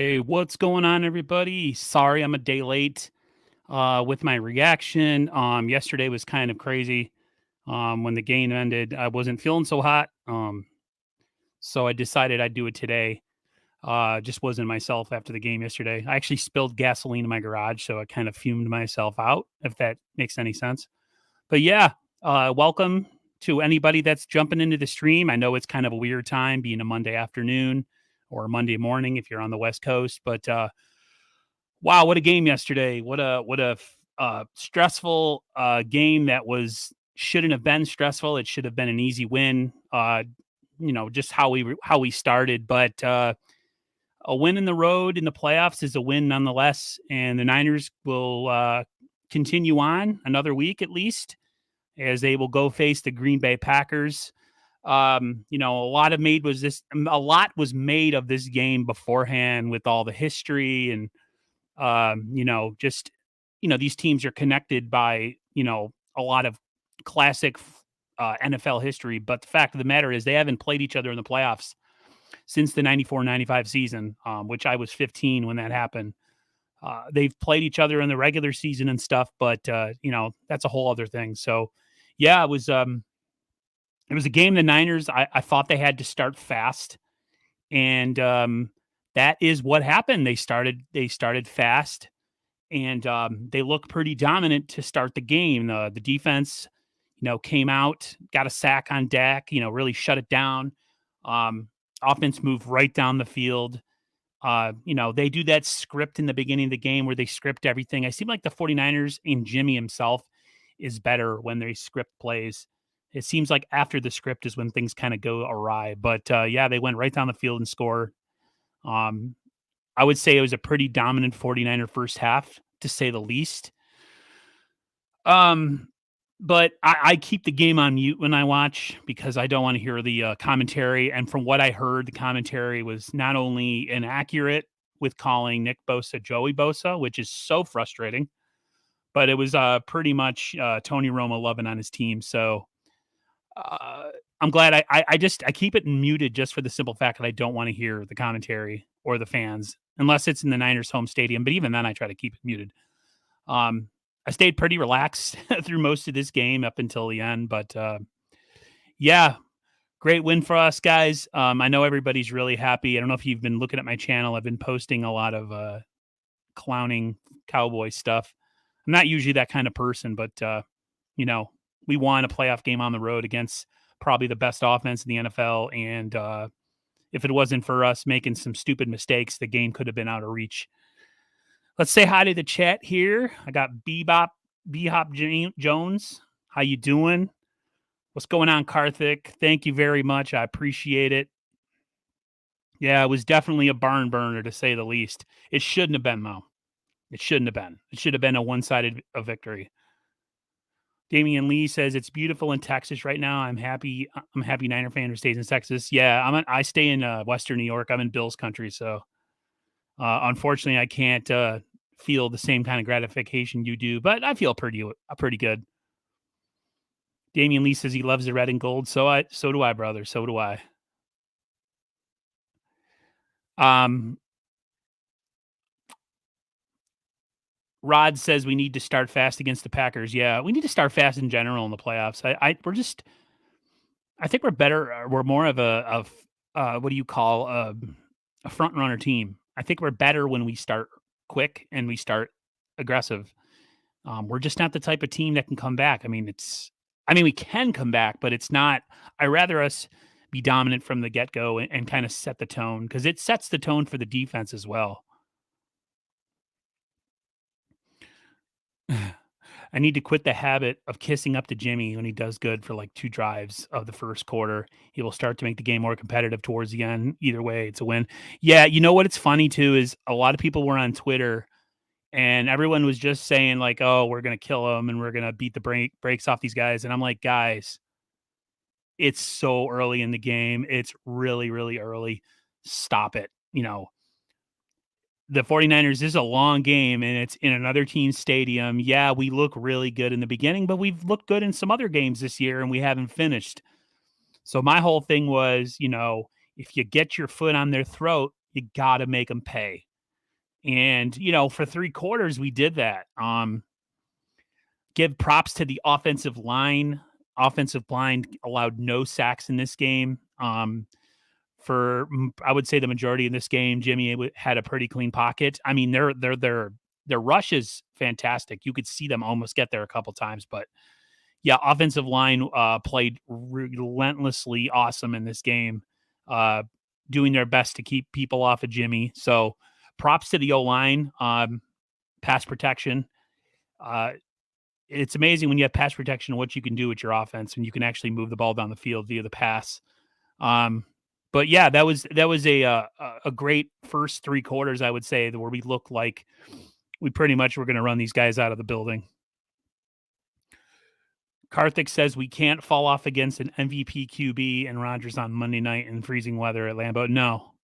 Hey, what's going on, everybody? Sorry, I'm a day late with my reaction. Yesterday was kind of crazy. When the game ended, I wasn't feeling so hot. So I decided I'd do it today. Just wasn't myself after the game yesterday. I actually spilled gasoline in my garage, so I kind of fumed myself out, if that makes any sense. But yeah, welcome to anybody that's jumping into the stream. I know it's kind of a weird time being a Monday afternoon or a Monday morning if you're on the West Coast, but wow, what a game yesterday! What a stressful game that was shouldn't have been stressful. It should have been an easy win. Just how we started, but a win in the road in the playoffs is a win nonetheless, and the Niners will continue on another week at least as they will go face the Green Bay Packers. A lot was made of this game beforehand with all the history and these teams are connected by, a lot of classic NFL history. But the fact of the matter is they haven't played each other in the playoffs since the 94-95 season, which I was 15 when that happened. They've played each other in the regular season and stuff, but, that's a whole other thing. So, yeah, it was a game the Niners, I thought they had to start fast. And that is what happened. They started fast and they look pretty dominant to start the game. The defense, came out, got a sack on Dak, really shut it down. Um, Offense moved right down the field. They do that script in the beginning of the game where they script everything. I seem like the 49ers and Jimmy himself is better when they script plays. It seems like after the script is when things kind of go awry. But yeah, they went right down the field and scored. Um, I would say it was a pretty dominant 49er first half, to say the least. Um, but I keep the game on mute when I watch because I don't want to hear the commentary. And from what I heard, the commentary was not only inaccurate with calling Nick Bosa Joey Bosa, which is so frustrating, but it was pretty much Tony Romo loving on his team. So uh, I'm glad I keep it muted just for the simple fact that I don't want to hear the commentary or the fans unless it's in the Niners home stadium. But even then, I try to keep it muted. Um, I stayed pretty relaxed through most of this game up until the end, but yeah, great win for us, guys. I know everybody's really happy. I don't know if you've been looking at my channel. I've been posting a lot of clowning Cowboy stuff. I'm not usually that kind of person, but you know, we won a playoff game on the road against probably the best offense in the NFL, and if it wasn't for us making some stupid mistakes, the game could have been out of reach. Let's say hi to the chat here. I got Bhop Jones. How you doing? What's going on, Karthik? Thank you very much. I appreciate it. Yeah, it was definitely a barn burner to say the least. It shouldn't have been, though. It shouldn't have been. It should have been a one-sided victory. Damian Lee says it's beautiful in Texas right now. I'm happy. I'm a happy Niner fan who stays in Texas. Yeah, I stay in Western New York. I'm in Bills country, so unfortunately, I can't feel the same kind of gratification you do. But I feel pretty good. Damian Lee says he loves the red and gold. So do I, brother. So do I. Rod says we need to start fast against the Packers. Yeah, we need to start fast in general in the playoffs. I think we're better. We're more of what do you call a front runner team. I think we're better when we start quick and we start aggressive. We're just not the type of team that can come back. I mean, we can come back, but it's not. I rather us be dominant from the get go and kind of set the tone because it sets the tone for the defense as well. I need to quit the habit of kissing up to Jimmy when he does good for like 2 drives of the first quarter. He will start to make the game more competitive towards the end. Either way, it's a win. Yeah, you know what? It's funny too is a lot of people were on Twitter and everyone was just saying like, "Oh, we're gonna kill him and we're gonna beat the brakes off these guys." And I'm like, guys, it's so early in the game. It's really, really early. Stop it. The 49ers is a long game and it's in another team's stadium. Yeah, we look really good in the beginning, but we've looked good in some other games this year and we haven't finished. So my whole thing was, if you get your foot on their throat, you got to make them pay. And, for 3 quarters, we did that. Give props to the offensive line. Offensive line allowed no sacks in this game. I would say the majority of this game, Jimmy had a pretty clean pocket. I mean, their rush is fantastic. You could see them almost get there a couple times, but yeah, offensive line played relentlessly awesome in this game, doing their best to keep people off of Jimmy. So props to the O-line, pass protection. It's amazing when you have pass protection what you can do with your offense when you can actually move the ball down the field via the pass. But yeah, that was a great first 3 quarters, I would say, where we looked like we pretty much were going to run these guys out of the building. Karthik says we can't fall off against an MVP QB and Rodgers on Monday night in freezing weather at Lambeau. No,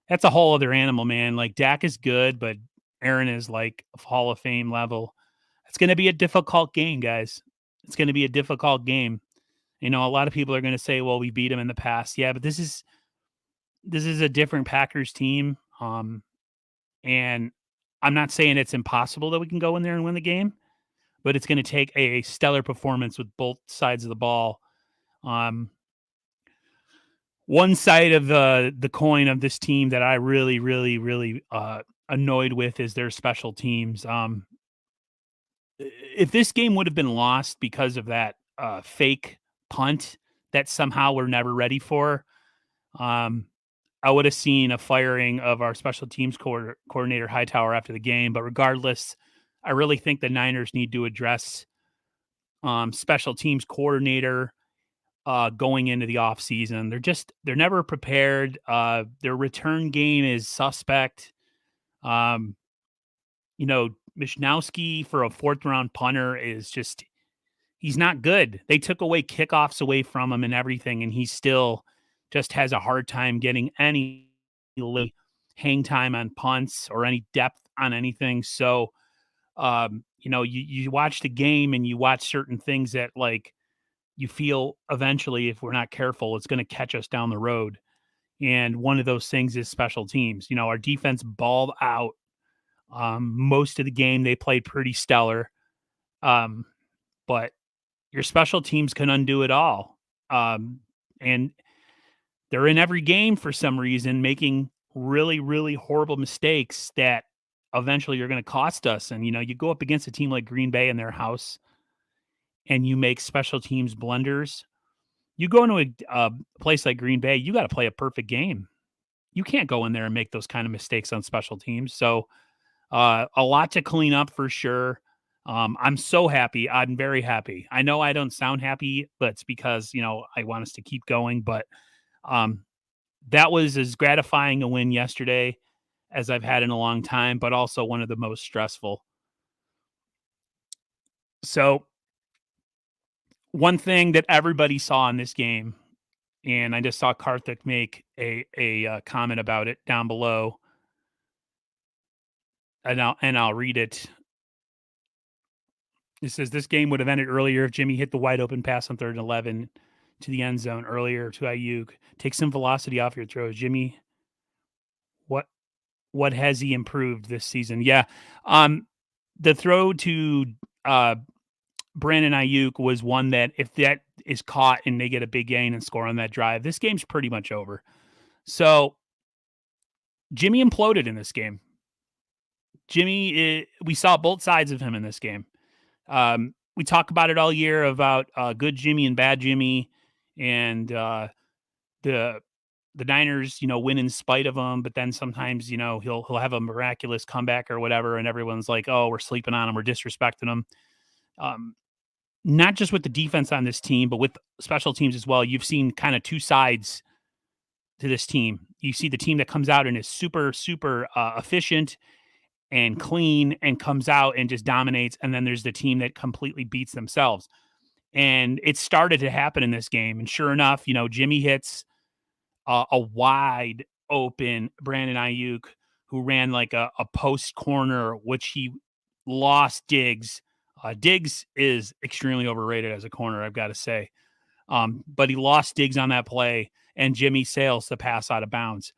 that's a whole other animal, man. Like Dak is good, but Aaron is like Hall of Fame level. It's going to be a difficult game, guys. It's going to be a difficult game. A lot of people are going to say, well, we beat him in the past. Yeah, but this is a different Packers team. And I'm not saying it's impossible that we can go in there and win the game, but it's going to take a stellar performance with both sides of the ball. One side of the coin of this team that I really, really, really annoyed with is their special teams. If this game would have been lost because of that fake punt that somehow we're never ready for, I would have seen a firing of our special teams coordinator Hightower after the game. But regardless, I really think the Niners need to address special teams coordinator going into the offseason. They're never prepared. Their return game is suspect. Mishnowski for a 4th round punter is just, he's not good. They took away kickoffs away from him and everything, and he still just has a hard time getting any hang time on punts or any depth on anything. So, you watch the game and you watch certain things that like you feel eventually, if we're not careful, it's going to catch us down the road. And one of those things is special teams. Our defense balled out. Most of the game they played pretty stellar. But your special teams can undo it all. And they're in every game for some reason, making really, really horrible mistakes that eventually are going to cost us. And, you go up against a team like Green Bay in their house and you make special teams blunders. You go into a place like Green Bay, you got to play a perfect game. You can't go in there and make those kind of mistakes on special teams. So a lot to clean up for sure. I'm so happy. I'm very happy. I know I don't sound happy, but it's because, I want us to keep going. But that was as gratifying a win yesterday as I've had in a long time, but also one of the most stressful. So one thing that everybody saw in this game, and I just saw Karthik make a comment about it down below, and I'll read it. It says this game would have ended earlier if Jimmy hit the wide open pass on 3rd and 11 to the end zone earlier to Aiyuk. Take some velocity off your throws, Jimmy. What has he improved this season? Yeah, the throw to Brandon Aiyuk was one that if that is caught and they get a big gain and score on that drive, this game's pretty much over. So Jimmy imploded in this game. We saw both sides of him in this game. We talk about it all year about good Jimmy and bad Jimmy, and the Niners, win in spite of him. But then sometimes, he'll have a miraculous comeback or whatever, and everyone's like, "Oh, we're sleeping on him, we're disrespecting him." Not just with the defense on this team, but with special teams as well. You've seen kind of two sides to this team. You see the team that comes out and is super, super efficient and clean and comes out and just dominates. And then there's the team that completely beats themselves. And it started to happen in this game. And sure enough, Jimmy hits a wide open Brandon Aiyuk, who ran like a post corner, which he lost Diggs. Diggs is extremely overrated as a corner, I've got to say. But he lost Diggs on that play, and Jimmy sails to pass out of bounds.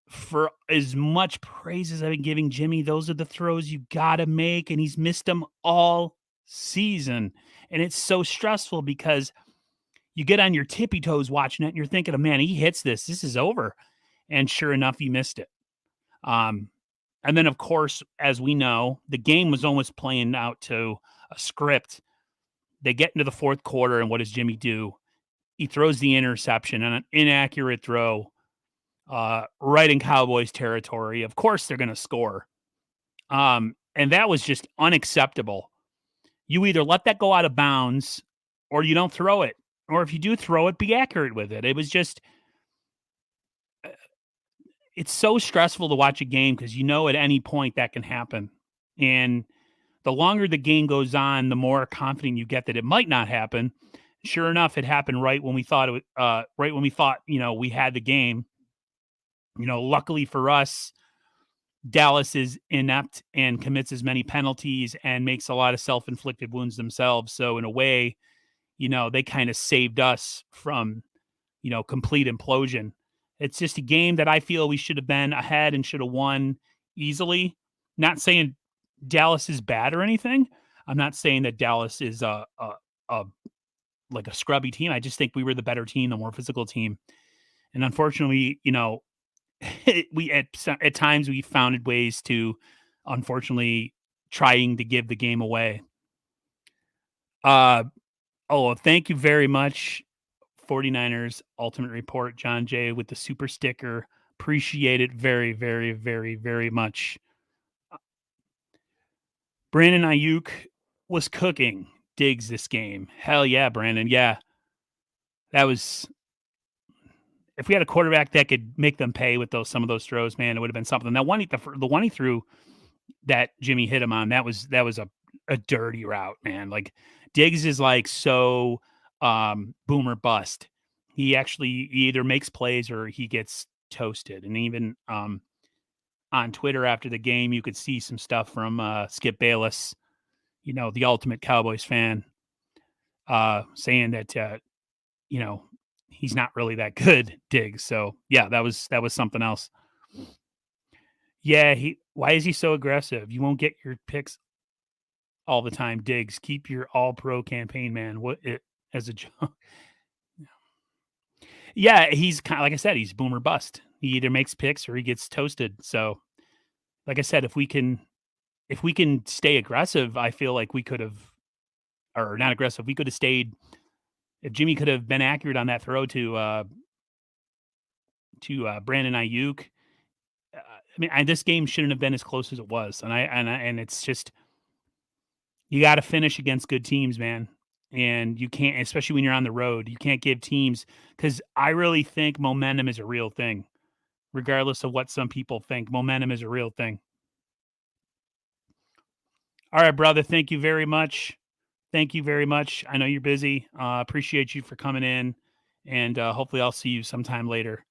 for as much praise as I've been giving Jimmy, those are the throws you gotta make, and he's missed them all season. And it's so stressful because you get on your tippy toes watching it, and you're thinking, "Oh, man, he hits this. This is over." And sure enough, he missed it. Um, and then, of course, as we know, the game was almost playing out to a script. They get into the fourth quarter, and what does Jimmy do? He throws the interception and an inaccurate throw right in Cowboys territory. Of course, they're going to score. And that was just unacceptable. You either let that go out of bounds or you don't throw it. Or if you do throw it, be accurate with it. It was just, it's so stressful to watch a game because you know at any point that can happen. And the longer the game goes on, the more confident you get that it might not happen. Sure enough, it happened right when we thought we had the game. Luckily for us, Dallas is inept and commits as many penalties and makes a lot of self-inflicted wounds themselves. So in a way, they kind of saved us from, complete implosion. It's just a game that I feel we should have been ahead and should have won easily. Not saying Dallas is bad or anything. I'm not saying that Dallas is like a scrubby team. I just think we were the better team, the more physical team. And unfortunately, we at times we found ways to, unfortunately, trying to give the game away. Thank you very much, 49ers Ultimate Report, John Jay, with the super sticker. Appreciate it very, very, very, very much. Brandon Aiyuk was cooking Diggs this game. Hell yeah, Brandon. Yeah. That was, if we had a quarterback that could make them pay with some of those throws, man, it would have been something. That the one he threw that Jimmy hit him on, that was a dirty route, man. Like Diggs is like so boomer bust. He either makes plays or he gets toasted. And even on Twitter after the game, you could see some stuff from Skip Bayless, the ultimate Cowboys fan, saying that he's not really that good, Diggs. So yeah, that was something else. Yeah, why is he so aggressive? You won't get your picks all the time, Diggs. Keep your all-pro campaign, man. As a joke. Yeah, he's kind of, like I said, he's boomer bust. He either makes picks or he gets toasted. So, like I said, if we can stay aggressive, I feel like we could have, or not aggressive, we could have stayed. If Jimmy could have been accurate on that throw to Brandon Aiyuk, this game shouldn't have been as close as it was. And it's just, you got to finish against good teams, man. And you can't, especially when you're on the road, you can't give teams, because I really think momentum is a real thing, regardless of what some people think. Momentum is a real thing. All right, brother. Thank you very much. Thank you very much. I know you're busy. Appreciate you for coming in, and hopefully I'll see you sometime later.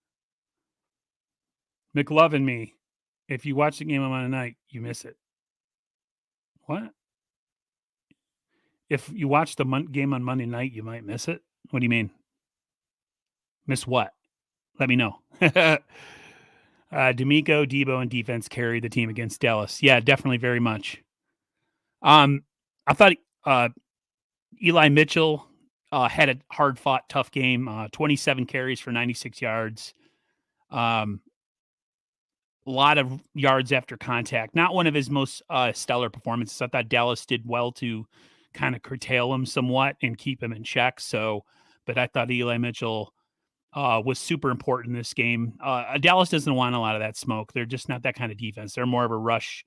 McLovin me. If you watch the game on Monday night, you miss it. What? If you watch the game on Monday night, you might miss it? What do you mean? Miss what? Let me know. DeMeco, Debo, and defense carried the team against Dallas. Yeah, definitely very much. I thought Eli Mitchell had a hard-fought, tough game. 27 carries for 96 yards. A lot of yards after contact. Not one of his most stellar performances. I thought Dallas did well to kind of curtail him somewhat and keep him in check. But I thought Eli Mitchell was super important in this game. Dallas doesn't want a lot of that smoke. They're just not that kind of defense. They're more of a rush,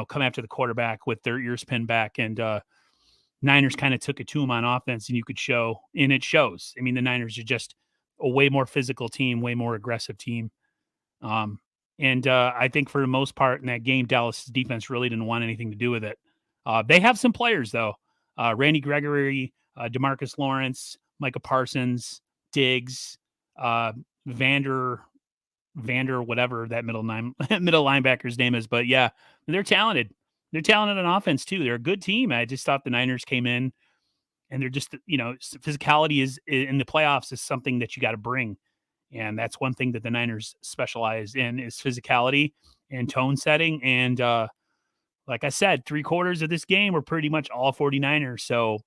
come after the quarterback with their ears pinned back. And Niners kind of took it to them on offense, and you could show, and it shows. I mean, the Niners are just a way more physical team, way more aggressive team. And I think for the most part in that game, Dallas defense really didn't want anything to do with it. They have some players, though. Randy Gregory, DeMarcus Lawrence, Micah Parsons, Diggs, Vander, whatever that middle linebacker's name is. But yeah, they're talented. They're talented on offense too. They're a good team. I just thought the Niners came in, and they're just, physicality is in the playoffs is something that you got to bring. And that's one thing that the Niners specialize in is physicality and tone setting. And like I said, 3/4 of this game were pretty much all 49ers. So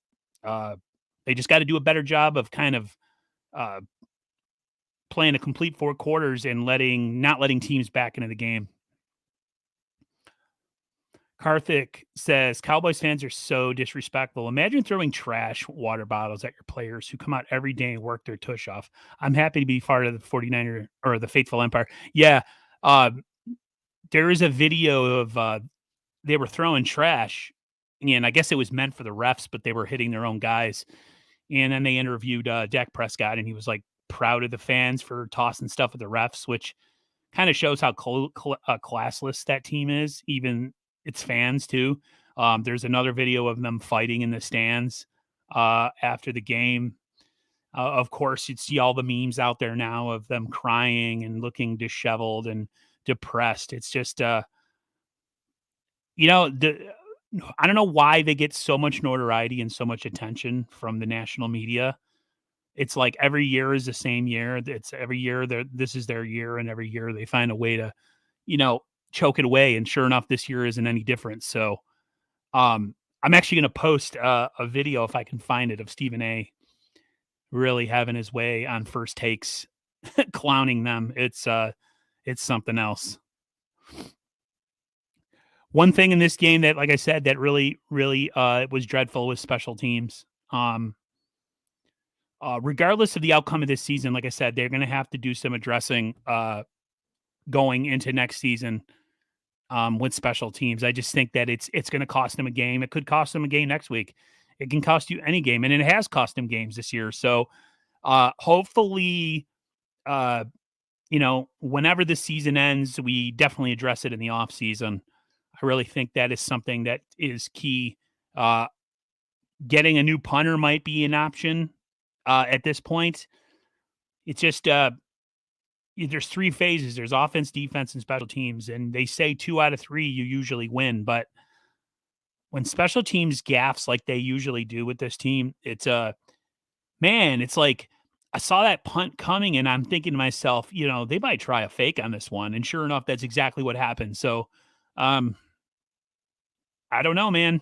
they just got to do a better job of kind of uh, playing a complete 4 quarters and not letting teams back into the game. Karthik says, Cowboys fans are so disrespectful. Imagine throwing trash water bottles at your players who come out every day and work their tush off. I'm happy to be part of the 49er or the Faithful Empire. Yeah. There is a video of they were throwing trash, and I guess it was meant for the refs, but they were hitting their own guys. And then they interviewed Dak Prescott, and he was like proud of the fans for tossing stuff at the refs, which kind of shows how classless that team is, even its fans too. There's another video of them fighting in the stands after the game. Of course, you'd see all the memes out there now of them crying and looking disheveled and depressed. It's just, I don't know why they get so much notoriety and so much attention from the national media. It's like every year is the same year. It's every year this is their year, and every year they find a way to, choke it away. And sure enough, this year isn't any different. So I'm actually going to post a video, if I can find it, of Stephen A. really having his way on First Takes, clowning them. It's something else. One thing in this game that, like I said, that really, really was dreadful was special teams. Regardless of the outcome of this season, like I said, they're going to have to do some addressing going into next season with special teams. I just think that it's going to cost them a game. It could cost them a game next week. It can cost you any game, and it has cost them games this year. So hopefully, whenever the season ends, we definitely address it in the offseason. I really think that is something that is key. Getting a new punter might be an option at this point. It's just there's 3 phases. There's offense, defense, and special teams. And they say 2 out of 3, you usually win. But when special teams gaffes like they usually do with this team, it's it's like I saw that punt coming and I'm thinking to myself, they might try a fake on this one. And sure enough, that's exactly what happened. So I don't know, man.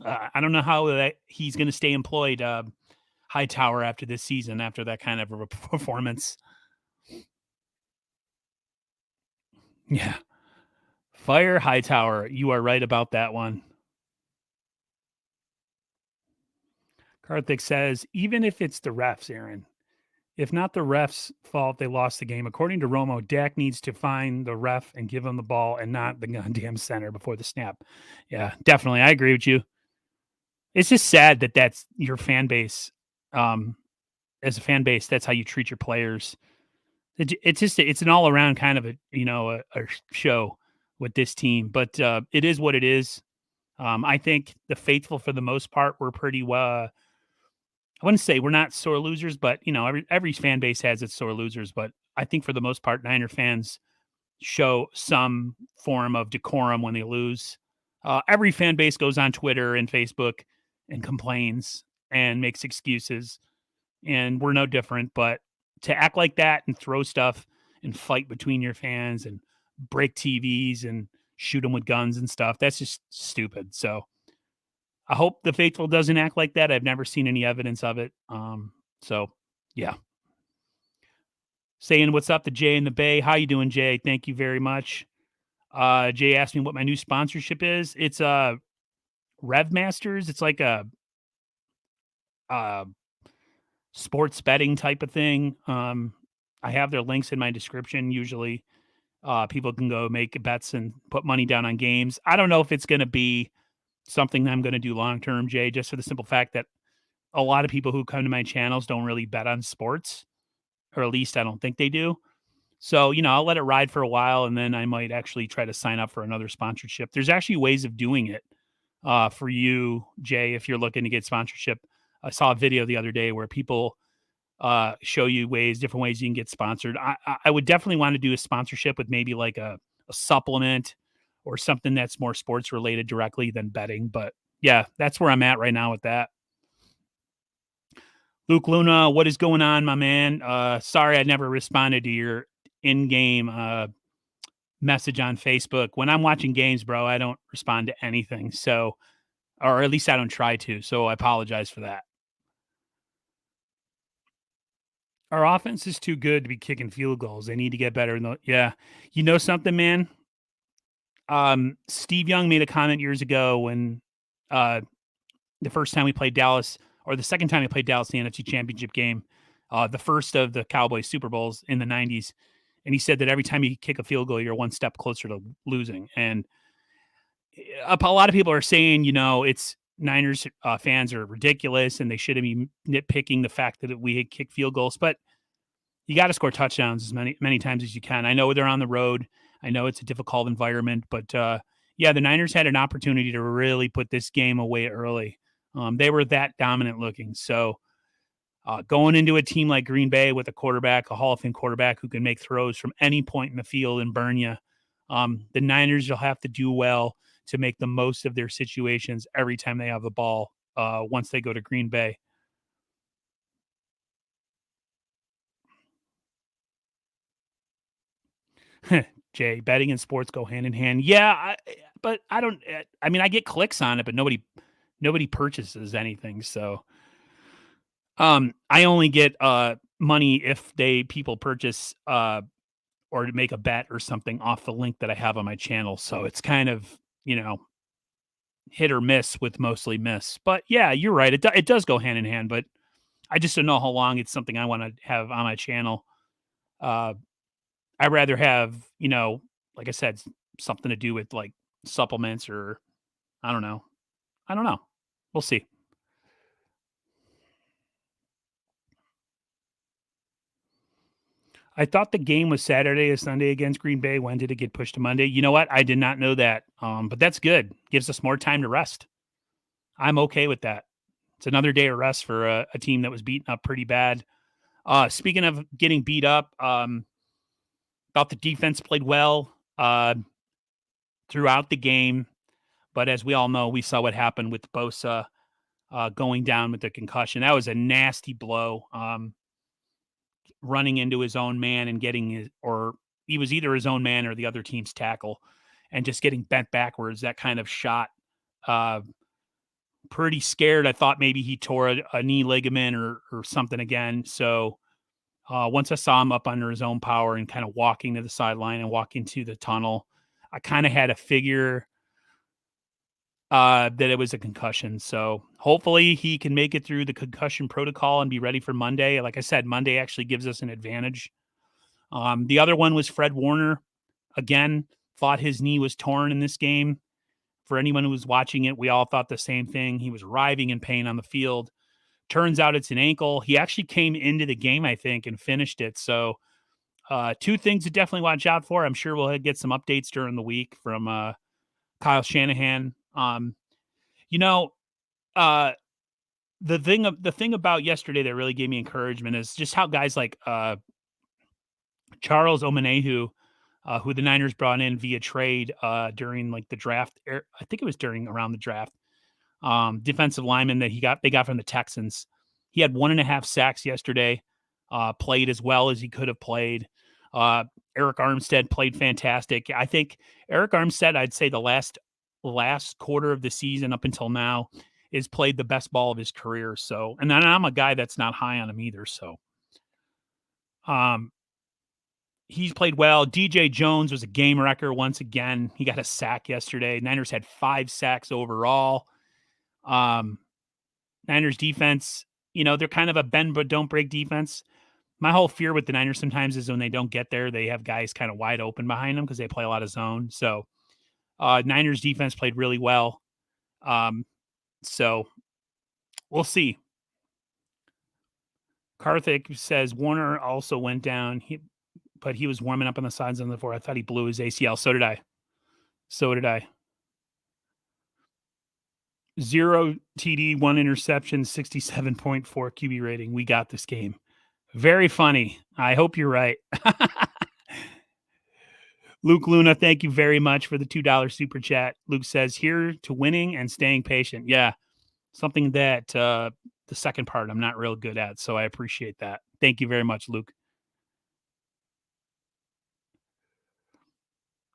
I don't know how he's going to stay employed, Hightower, after this season, after that kind of a performance. Yeah. Fire Hightower. You are right about that one. Karthik says, even if it's the refs, Aaron, if not the refs' fault they lost the game, according to Romo, Dak needs to find the ref and give him the ball and not the goddamn center before the snap. Yeah, definitely. I agree with you. It's just sad that that's your fan base. As a fan base, that's how you treat your players. It's an all around kind of a show with this team, but it is what it is. I think the faithful, for the most part, were pretty well. I wouldn't say we're not sore losers, but every fan base has its sore losers. But I think for the most part, Niner fans show some form of decorum when they lose. Every fan base goes on Twitter and Facebook and complains and makes excuses, and we're no different. But to act like that and throw stuff and fight between your fans and break TVs and shoot them with guns and stuff, that's just stupid. So I hope the faithful doesn't act like that. I've never seen any evidence of it. So yeah. Saying what's up to Jay in the Bay. How you doing, Jay? Thank you very much. Jay asked me what my new sponsorship is. It's Rev Masters. It's like a sports betting type of thing. I have their links in my description. Usually people can go make bets and put money down on games. I don't know if it's going to be something that I'm going to do long-term, Jay, just for the simple fact that a lot of people who come to my channels don't really bet on sports, or at least I don't think they do. So, I'll let it ride for a while, and then I might actually try to sign up for another sponsorship. There's actually ways of doing it for you, Jay, if you're looking to get sponsorship. I saw a video the other day where people show you different ways you can get sponsored. I would definitely want to do a sponsorship with maybe like a supplement or something that's more sports related directly than betting. But yeah, that's where I'm at right now with that. Luke Luna, what is going on, my man? Sorry I never responded to your in-game message on Facebook. When I'm watching games, bro, I don't respond to anything. So, or at least I don't try to. So I apologize for that. Our offense is too good to be kicking field goals. They need to get better. Yeah. You know something, man? Steve Young made a comment years ago when the first time we played Dallas, or the second time we played Dallas in the NFC Championship game, the first of the Cowboys Super Bowls in the 90s. And he said that every time you kick a field goal, you're one step closer to losing. And a lot of people are saying, it's Niners fans are ridiculous and they shouldn't be nitpicking the fact that we had kicked field goals. But you got to score touchdowns as many times as you can. I know they're on the road. I know it's a difficult environment, but yeah, the Niners had an opportunity to really put this game away early. They were that dominant looking. So going into a team like Green Bay with a quarterback, a Hall of Fame quarterback who can make throws from any point in the field and burn you, the Niners will have to do well to make the most of their situations every time they have the ball once they go to Green Bay. Jay, betting and sports go hand in hand. Yeah, but I don't. I mean, I get clicks on it, but nobody purchases anything. So, I only get money if people purchase or to make a bet or something off the link that I have on my channel. So it's kind of hit or miss with mostly miss. But yeah, you're right. It does go hand in hand, but I just don't know how long it's something I want to have on my channel. I'd rather have, like I said, something to do with like supplements or I don't know. I don't know. We'll see. I thought the game was Saturday or Sunday against Green Bay. When did it get pushed to Monday? You know what? I did not know that. But that's good. Gives us more time to rest. I'm okay with that. It's another day of rest for a team that was beaten up pretty bad. Speaking of getting beat up, thought the defense played well throughout the game. But as we all know, we saw what happened with Bosa going down with the concussion. That was a nasty blow. Running into his own man and he was either his own man or the other team's tackle and just getting bent backwards. That kind of shot. Pretty scared. I thought maybe he tore a knee ligament or something again. So once I saw him up under his own power and kind of walking to the sideline and walking to the tunnel, I kind of had a figure that it was a concussion. So hopefully he can make it through the concussion protocol and be ready for Monday. Like I said, Monday actually gives us an advantage. The other one was Fred Warner. Again, thought his knee was torn in this game. For anyone who was watching it, we all thought the same thing. He was writhing in pain on the field. Turns out it's an ankle. He actually came into the game, I think, and finished it. So two things to definitely watch out for. I'm sure we'll get some updates during the week from Kyle Shanahan. The thing about yesterday that really gave me encouragement is just how guys like Charles Omenihu, who the Niners brought in via trade during like the draft. I think it was around the draft. Defensive lineman that they got from the Texans. He had 1.5 sacks yesterday. Played as well as he could have played. Eric Armstead played fantastic. I think Eric Armstead, I'd say the last quarter of the season up until now is played the best ball of his career. So, and then I'm a guy that's not high on him either. So, he's played well. DJ Jones was a game wrecker once again. He got a sack yesterday. Niners had 5 sacks overall. Niners defense, they're kind of a bend but don't break defense. My whole fear with the Niners sometimes is when they don't get there, they have guys kind of wide open behind them because they play a lot of zone. So, Niners defense played really well. So we'll see. Karthik says Warner also went down, but he was warming up on the sides on the floor. I thought he blew his ACL. So did I. 0 TD, 1 interception, 67.4 QB rating. We got this game. Very funny. I hope you're right. Luke Luna, thank you very much for the $2 super chat. Luke says, here to winning and staying patient. Yeah, something that the second part I'm not real good at, so I appreciate that. Thank you very much, Luke.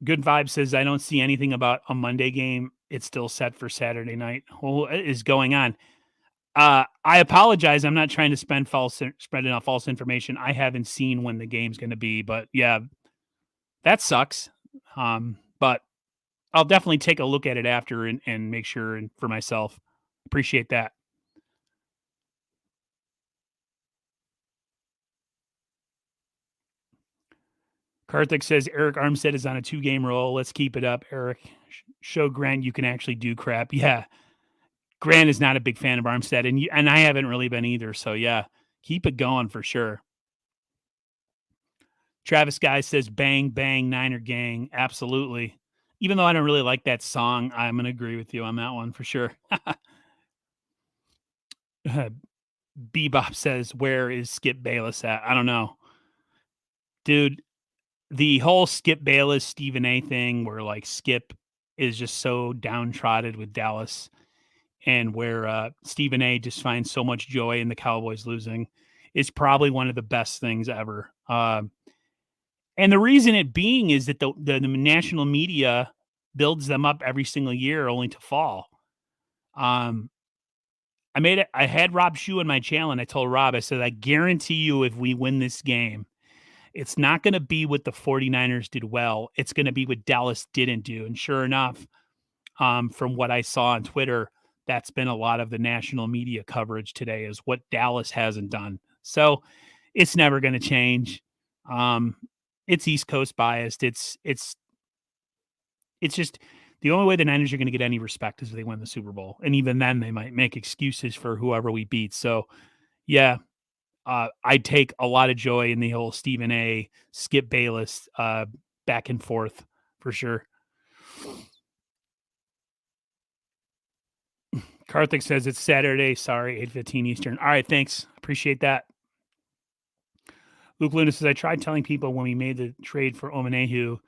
Good Vibe says, I don't see anything about a Monday game. It's still set for Saturday night. What is going on? I apologize. I'm not trying to spread enough false information. I haven't seen when the game's going to be, but yeah, that sucks. But I'll definitely take a look at it after and make sure for myself. Appreciate that. Karthik says Eric Armstead is on a 2-game roll. Let's keep it up, Eric. Show Grant you can actually do crap. Yeah, Grant is not a big fan of Armstead, and I haven't really been either. So yeah, keep it going for sure. Travis Guy says bang bang Niner gang. Absolutely. Even though I don't really like that song, I'm gonna agree with you on that one for sure. Bebop says, where is Skip Bayless at? I don't know. Dude, the whole Skip Bayless, Stephen A thing where like Skip is just so downtrodden with Dallas and where Stephen A just finds so much joy in the Cowboys losing is probably one of the best things ever. And the reason it being is that the national media builds them up every single year only to fall. I had Rob Shue on my channel, and I told Rob, I said, I guarantee you if we win this game, it's not going to be what the 49ers did well. It's going to be what Dallas didn't do. And sure enough, from what I saw on Twitter, that's been a lot of the national media coverage today is what Dallas hasn't done. So it's never going to change. It's East Coast biased. It's just the only way the Niners are going to get any respect is if they win the Super Bowl. And even then they might make excuses for whoever we beat. So yeah, I take a lot of joy in the whole Stephen A, Skip Bayless, back and forth for sure. Karthik says it's Saturday. Sorry, 8:15 Eastern. All right, thanks. Appreciate that. Luke Luna says, I tried telling people when we made the trade for Omanehu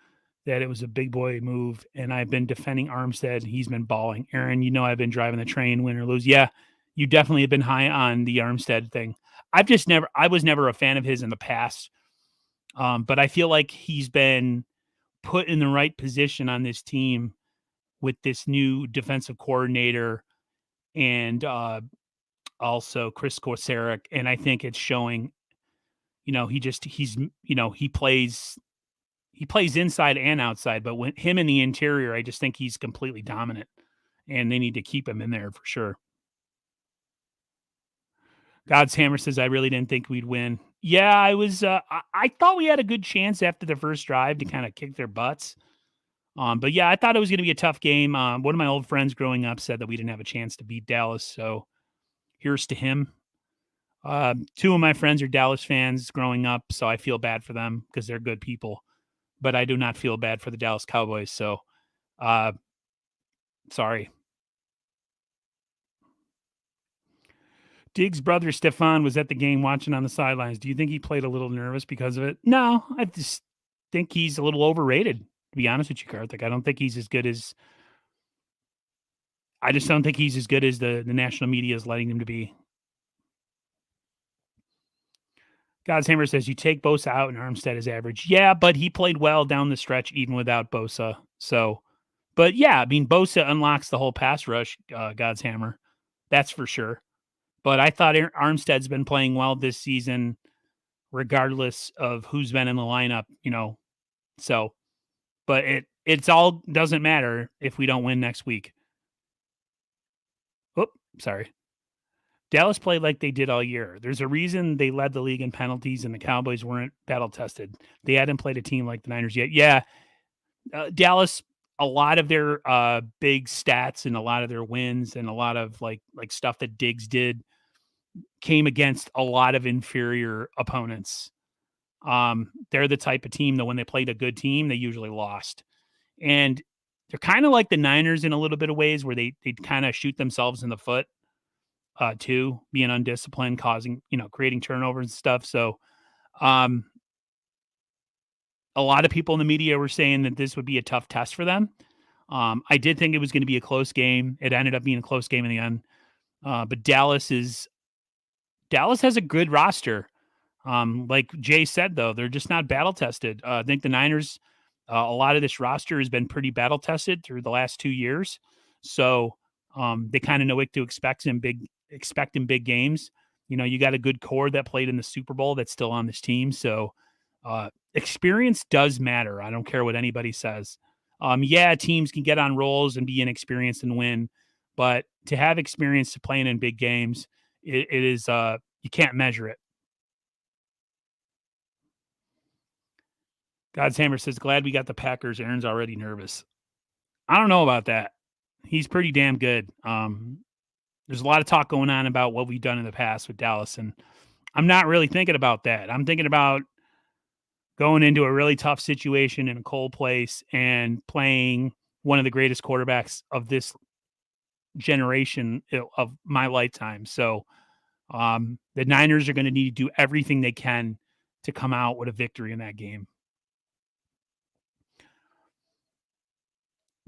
that it was a big boy move, and I've been defending Armstead. He's been balling. Aaron, you know I've been driving the train, win or lose. Yeah, you definitely have been high on the Armstead thing. I was never a fan of his in the past, but I feel like he's been put in the right position on this team with this new defensive coordinator and also Chris Kocurek, and I think it's showing. He plays inside and outside, but when him in the interior, I just think he's completely dominant, and they need to keep him in there for sure. God's Hammer says, I really didn't think we'd win. Yeah, I thought we had a good chance after the first drive to kind of kick their butts. But yeah, I thought it was going to be a tough game. One of my old friends growing up said that we didn't have a chance to beat Dallas. So here's to him. Two of my friends are Dallas fans growing up, so I feel bad for them because they're good people. But I do not feel bad for the Dallas Cowboys. So, sorry. Diggs' brother Stefan was at the game watching on the sidelines. Do you think he played a little nervous because of it? No, I just think he's a little overrated, to be honest with you, Karthik. I don't think he's as good as I just don't think he's as good as the national media is letting him to be. God's Hammer says you take Bosa out and Armstead is average. Yeah, but he played well down the stretch even without Bosa. So, but yeah, I mean, Bosa unlocks the whole pass rush, God's Hammer. That's for sure. But I thought Armstead's been playing well this season, regardless of who's been in the lineup, So, but it's all doesn't matter if we don't win next week. Oh, sorry. Dallas played like they did all year. There's a reason they led the league in penalties and the Cowboys weren't battle tested. They hadn't played a team like the Niners yet. Yeah. Dallas, a lot of their big stats and a lot of their wins and a lot of like stuff that Diggs did came against a lot of inferior opponents. They're the type of team that when they played a good team, they usually lost. And they're kind of like the Niners in a little bit of ways where they kind of shoot themselves in the foot. Too, being undisciplined, creating turnovers and stuff. So, a lot of people in the media were saying that this would be a tough test for them. I did think it was going to be a close game. It ended up being a close game in the end. But Dallas is Dallas has a good roster. Like Jay said, though, they're just not battle tested. I think the Niners, a lot of this roster has been pretty battle tested through the last 2 years. So they kind of know what to expect in big games. You know, you got a good core that played in the Super Bowl that's still on this team. So experience does matter. I don't care what anybody says. Yeah, teams can get on rolls and be inexperienced and win, but to have experience to playing in big games, it is you can't measure it. God's Hammer says, glad we got the Packers. Aaron's already nervous. I don't know about that. He's pretty damn good. There's a lot of talk going on about what we've done in the past with Dallas, and I'm not really thinking about that. I'm thinking about going into a really tough situation in a cold place and playing one of the greatest quarterbacks of this generation of my lifetime. So the Niners are going to need to do everything they can to come out with a victory in that game.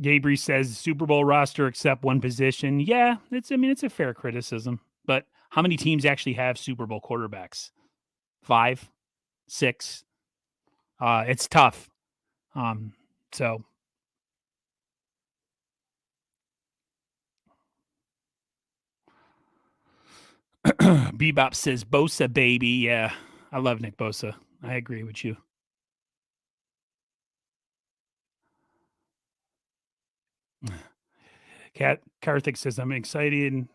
Gabriel says Super Bowl roster except one position. Yeah, it's a fair criticism. But how many teams actually have Super Bowl quarterbacks? 5, 6. It's tough. So Bebop says Bosa baby. Yeah, I love Nick Bosa. I agree with you. Karthik says I'm excited.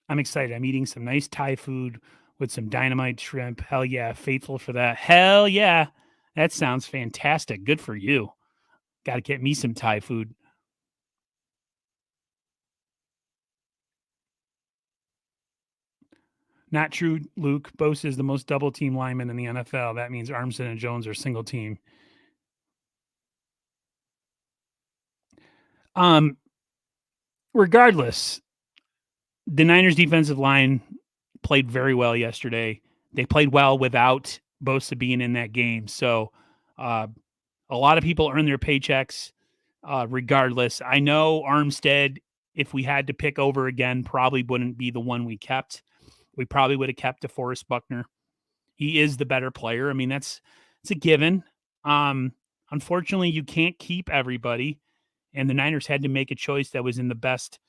I'm eating some nice Thai food with some dynamite shrimp. Hell yeah, faithful for that. Hell yeah. That sounds fantastic. Good for you. Got to get me some Thai food. Not true, Luke. Bosa is the most double team lineman in the NFL. That means Armstead and Jones are single team. Regardless, the Niners defensive line played very well yesterday. They played well without Bosa being in that game. So a lot of people earn their paychecks regardless. I know Armstead, if we had to pick over again, probably wouldn't be the one we kept. We probably would have kept Deforest Buckner. He is the better player. I mean, it's a given. Unfortunately, you can't keep everybody, and the Niners had to make a choice that was in the best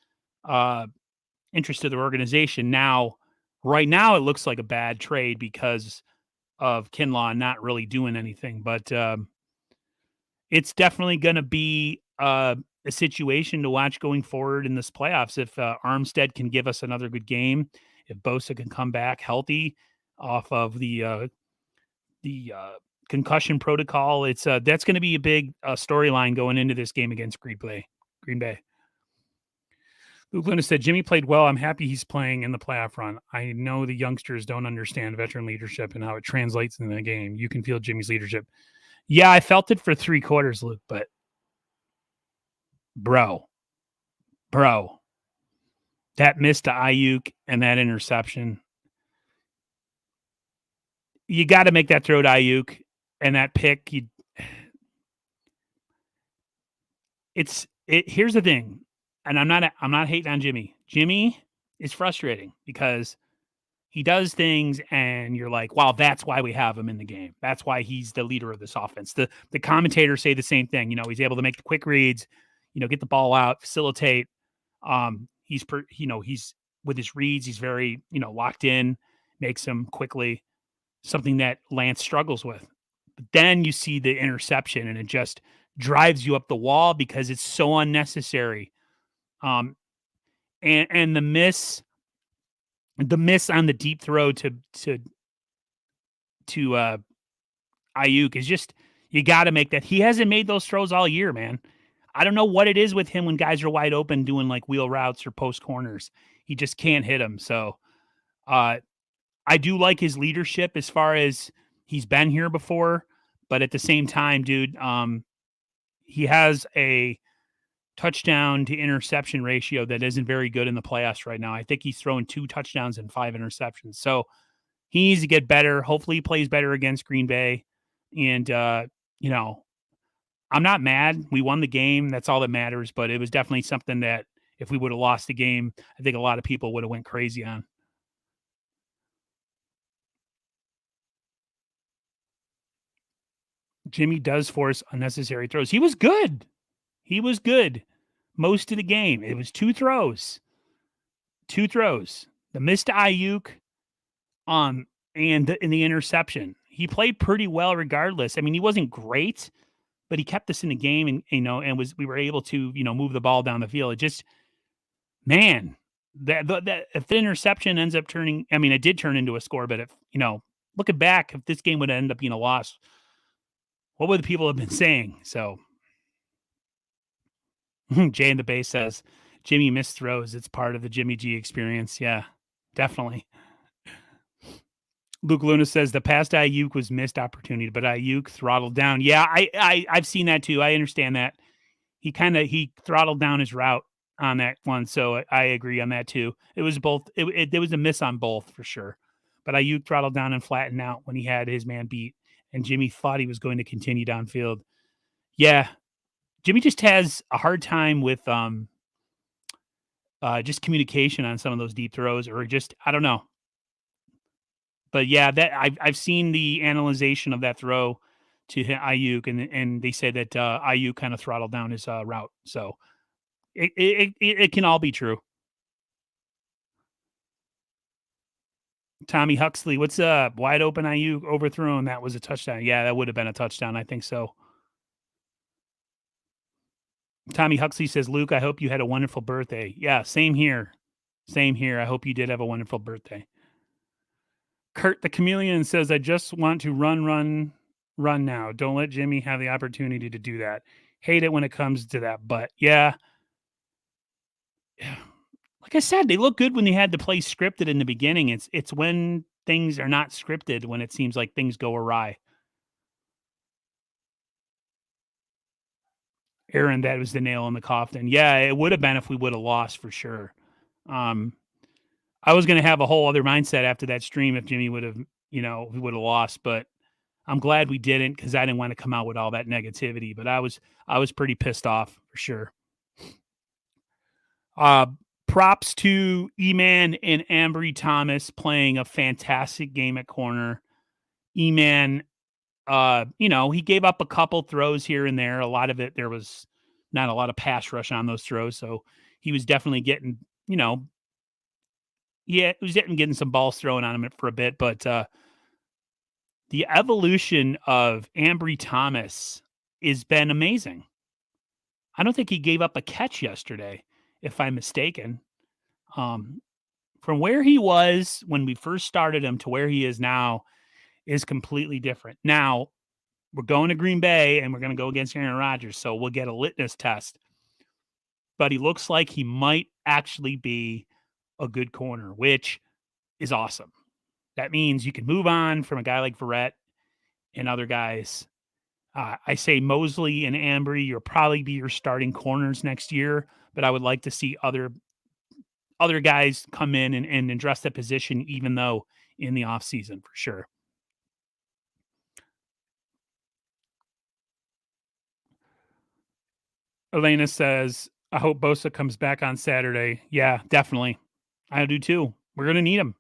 interest of their organization. Right now, it looks like a bad trade because of Kinlaw not really doing anything, but it's definitely going to be a situation to watch going forward in this playoffs. If Armstead can give us another good game, if Bosa can come back healthy off of the concussion protocol, it's that's going to be a big storyline going into this game against Green Bay. Luke Luna said, Jimmy played well. I'm happy he's playing in the playoff run. I know the youngsters don't understand veteran leadership and how it translates in the game. You can feel Jimmy's leadership. Yeah, I felt it for 3 quarters, Luke, but bro, that miss to Aiyuk and that interception, you got to make that throw to Aiyuk and that pick. Here's the thing, and I'm not hating on Jimmy. Jimmy is frustrating because he does things and you're like, wow, that's why we have him in the game. That's why he's the leader of this offense. The commentators say the same thing. You know, he's able to make the quick reads, you know, get the ball out, facilitate. He's with his reads, he's very, locked in, makes them quickly, something that Lance struggles with. But then you see the interception and it just drives you up the wall because it's so unnecessary. And the miss on the deep throw to Aiyuk is just, you got to make that. He hasn't made those throws all year, man. I don't know what it is with him when guys are wide open doing like wheel routes or post corners. He just can't hit them. So I do like his leadership as far as he's been here before, but at the same time, dude, he has a touchdown to interception ratio that isn't very good in the playoffs right now. I think he's throwing 2 touchdowns and 5 interceptions. So he needs to get better. Hopefully he plays better against Green Bay. And, I'm not mad. We won the game. That's all that matters. But it was definitely something that if we would have lost the game, I think a lot of people would have went crazy on. Jimmy does force unnecessary throws. He was good. He was good most of the game. It was two throws. The missed Aiyuk, and the interception. He played pretty well regardless. I mean, he wasn't great, but he kept us in the game, and we were able to move the ball down the field. It just, man, that if the interception ends up turning, I mean, it did turn into a score, but if looking back, if this game would end up being a loss, what would the people have been saying? So Jay in the base says Jimmy missed throws. It's part of the Jimmy G experience. Yeah, definitely. Luke Luna says the past Aiyuk was missed opportunity, but Aiyuk throttled down. Yeah, I've seen that too. I understand that. He throttled down his route on that one, so I agree on that too. It was both. There was a miss on both for sure, but Aiyuk throttled down and flattened out when he had his man beat, and Jimmy thought he was going to continue downfield. Yeah, Jimmy just has a hard time with just communication on some of those deep throws, or just I don't know. But yeah, that I've seen the analyzation of that throw to Aiyuk, and they said that Aiyuk kind of throttled down his route. So it can all be true. Tommy Huxley, what's up? Wide open Aiyuk overthrown. That was a touchdown. Yeah, that would have been a touchdown. I think so. Tommy Huxley says, Luke, I hope you had a wonderful birthday. Yeah, same here. Same here. I hope you did have a wonderful birthday. Kurt the Chameleon says, I just want to run now. Don't let Jimmy have the opportunity to do that. Hate it when it comes to that, but yeah. Like I said, they look good when they had the play scripted in the beginning. It's when things are not scripted when it seems like things go awry. Aaron, that was the nail in the coffin. Yeah, it would have been if we would have lost for sure. I was going to have a whole other mindset after that stream if Jimmy would have, we would have lost, but I'm glad we didn't because I didn't want to come out with all that negativity. But I was pretty pissed off for sure. Props to E-Man and Ambry Thomas playing a fantastic game at corner. E-Man, he gave up a couple throws here and there. A lot of it, there was not a lot of pass rush on those throws. So he was definitely getting, he was getting some balls thrown on him for a bit. But the evolution of Ambry Thomas has been amazing. I don't think he gave up a catch yesterday, if I'm mistaken. From where he was when we first started him to where he is now is completely different. Now, we're going to Green Bay and we're going to go against Aaron Rodgers, so we'll get a litmus test. But he looks like he might actually be a good corner, which is awesome. That means you can move on from a guy like Verrett and other guys. I say Mosley and Ambry, you'll probably be your starting corners next year, but I would like to see other guys come in and address that position, even though in the offseason for sure. Elena says, I hope Bosa comes back on Saturday. Yeah, definitely. I do too. We're going to need him.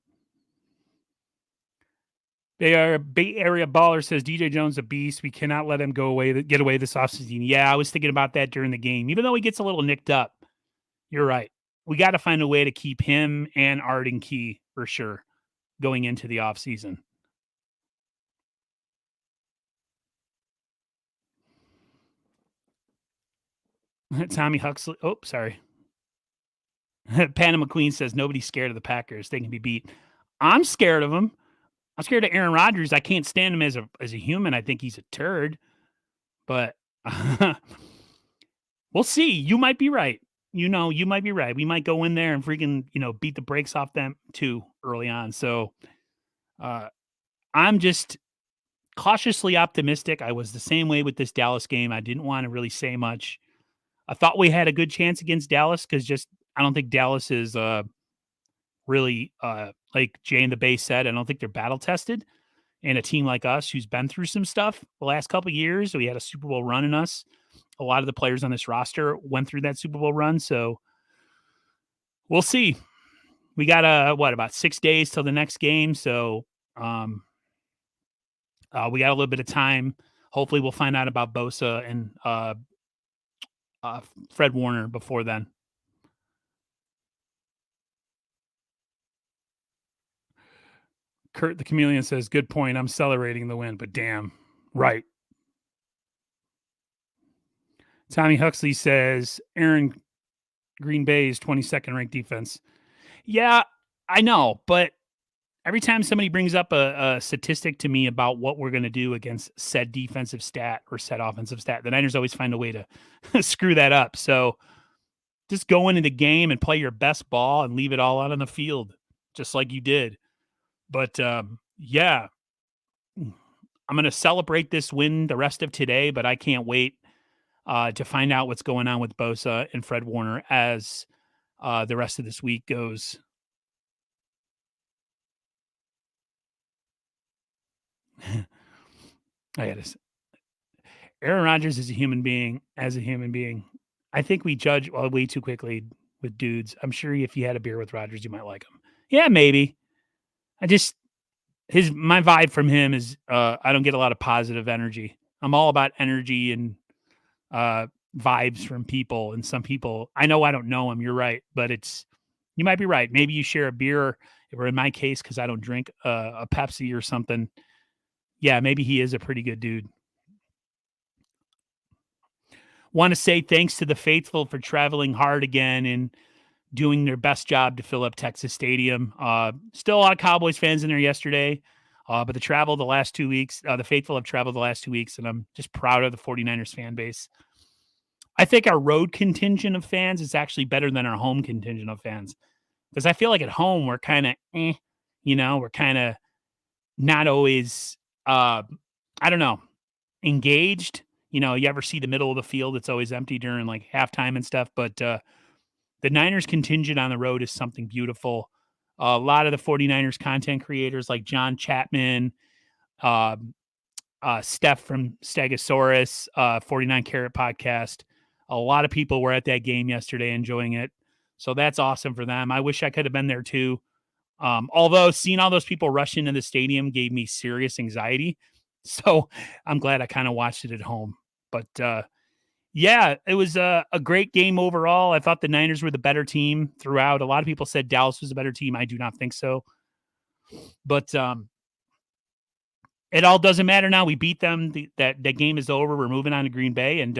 Bay Area Baller says DJ Jones a beast. We cannot let him get away this offseason. Yeah, I was thinking about that during the game. Even though he gets a little nicked up, you're right. We got to find a way to keep him and Arden Key for sure going into the offseason. Tommy Huxley. Oh, sorry. Panama Queen says nobody's scared of the Packers. They can be beat. I'm scared of them. I'm scared of Aaron Rodgers. I can't stand him as a human. I think he's a turd. But we'll see. You might be right. You might be right. We might go in there and freaking, beat the brakes off them too early on. So I'm just cautiously optimistic. I was the same way with this Dallas game. I didn't want to really say much. I thought we had a good chance against Dallas because I don't think Dallas is really, like Jay in the Bay said, I don't think they're battle tested. And a team like us who's been through some stuff the last couple of years, we had a Super Bowl run in us. A lot of the players on this roster went through that Super Bowl run. So we'll see. We got about 6 days till the next game. So we got a little bit of time. hopefully we'll find out about Bosa and Fred Warner before then. Kurt the Chameleon says, "Good point. I'm celebrating the win, but damn, right." Tommy Huxley says, "Aaron, Green Bay's 22nd ranked defense." Yeah, I know, but every time somebody brings up a statistic to me about what we're going to do against said defensive stat or said offensive stat, the Niners always find a way to screw that up. So just go into the game and play your best ball and leave it all out on the field, just like you did. But yeah, I'm going to celebrate this win the rest of today, but I can't wait to find out what's going on with Bosa and Fred Warner as the rest of this week goes. I got to. Aaron Rodgers is a human being. As a human being, I think we judge way too quickly with dudes. I'm sure if you had a beer with Rodgers, you might like him. Yeah, maybe. I just my vibe from him is I don't get a lot of positive energy. I'm all about energy and vibes from people, and some people I know I don't know him. You're right, but you might be right. Maybe you share a beer, or in my case, because I don't drink a Pepsi or something. Yeah, maybe he is a pretty good dude. Want to say thanks to the faithful for traveling hard again and doing their best job to fill up Texas Stadium. Still a lot of Cowboys fans in there yesterday, but the faithful have traveled the last 2 weeks, and I'm just proud of the 49ers fan base. I think our road contingent of fans is actually better than our home contingent of fans, because I feel like at home we're kind of, we're kind of not always, I don't know, engaged. You ever see the middle of the field? It's always empty during like halftime and stuff. But the Niners contingent on the road is something beautiful. A lot of the 49ers content creators like John Chapman, Steph from Stegosaurus, 49 Carat Podcast. A lot of people were at that game yesterday enjoying it. So that's awesome for them. I wish I could have been there too. Although seeing all those people rush into the stadium gave me serious anxiety. So I'm glad I kind of watched it at home. But yeah, it was a great game overall. I thought the Niners were the better team throughout. A lot of people said Dallas was a better team. I do not think so. But it all doesn't matter now. We beat them. That game is over. We're moving on to Green Bay, and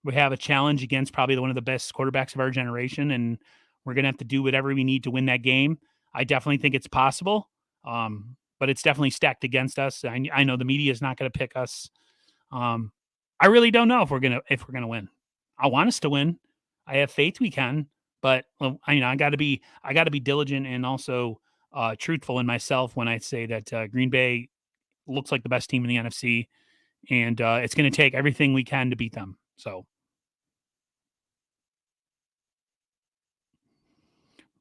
we have a challenge against probably one of the best quarterbacks of our generation, and we're going to have to do whatever we need to win that game. I definitely think it's possible, but it's definitely stacked against us. I know the media is not going to pick us. I really don't know if we're gonna win. I want us to win. I have faith we can, but I got to be diligent and also truthful in myself when I say that Green Bay looks like the best team in the NFC, and it's going to take everything we can to beat them. So,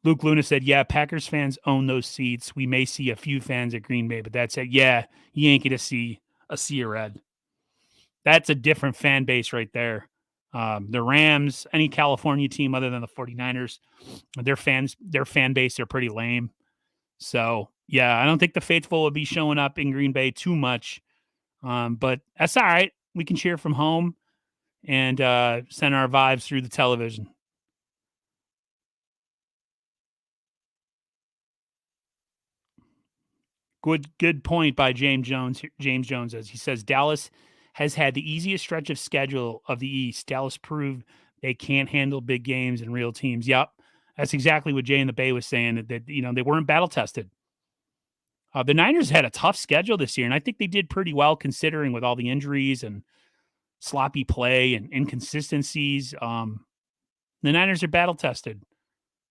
Luke Luna said, "Yeah, Packers fans own those seats. We may see a few fans at Green Bay, but that's it. Yeah, you ain't going to see a sea of red. That's a different fan base right there. The Rams, any California team other than the 49ers, their fan base are pretty lame. So, yeah, I don't think the faithful will be showing up in Green Bay too much. But that's all right. We can cheer from home and send our vibes through the television." Good point by James Jones. James Jones, as he says, Dallas has had the easiest stretch of schedule of the East. Dallas proved they can't handle big games and real teams. Yep, that's exactly what Jay in the Bay was saying. That they weren't battle tested. The Niners had a tough schedule this year, and I think they did pretty well considering with all the injuries and sloppy play and inconsistencies. The Niners are battle tested.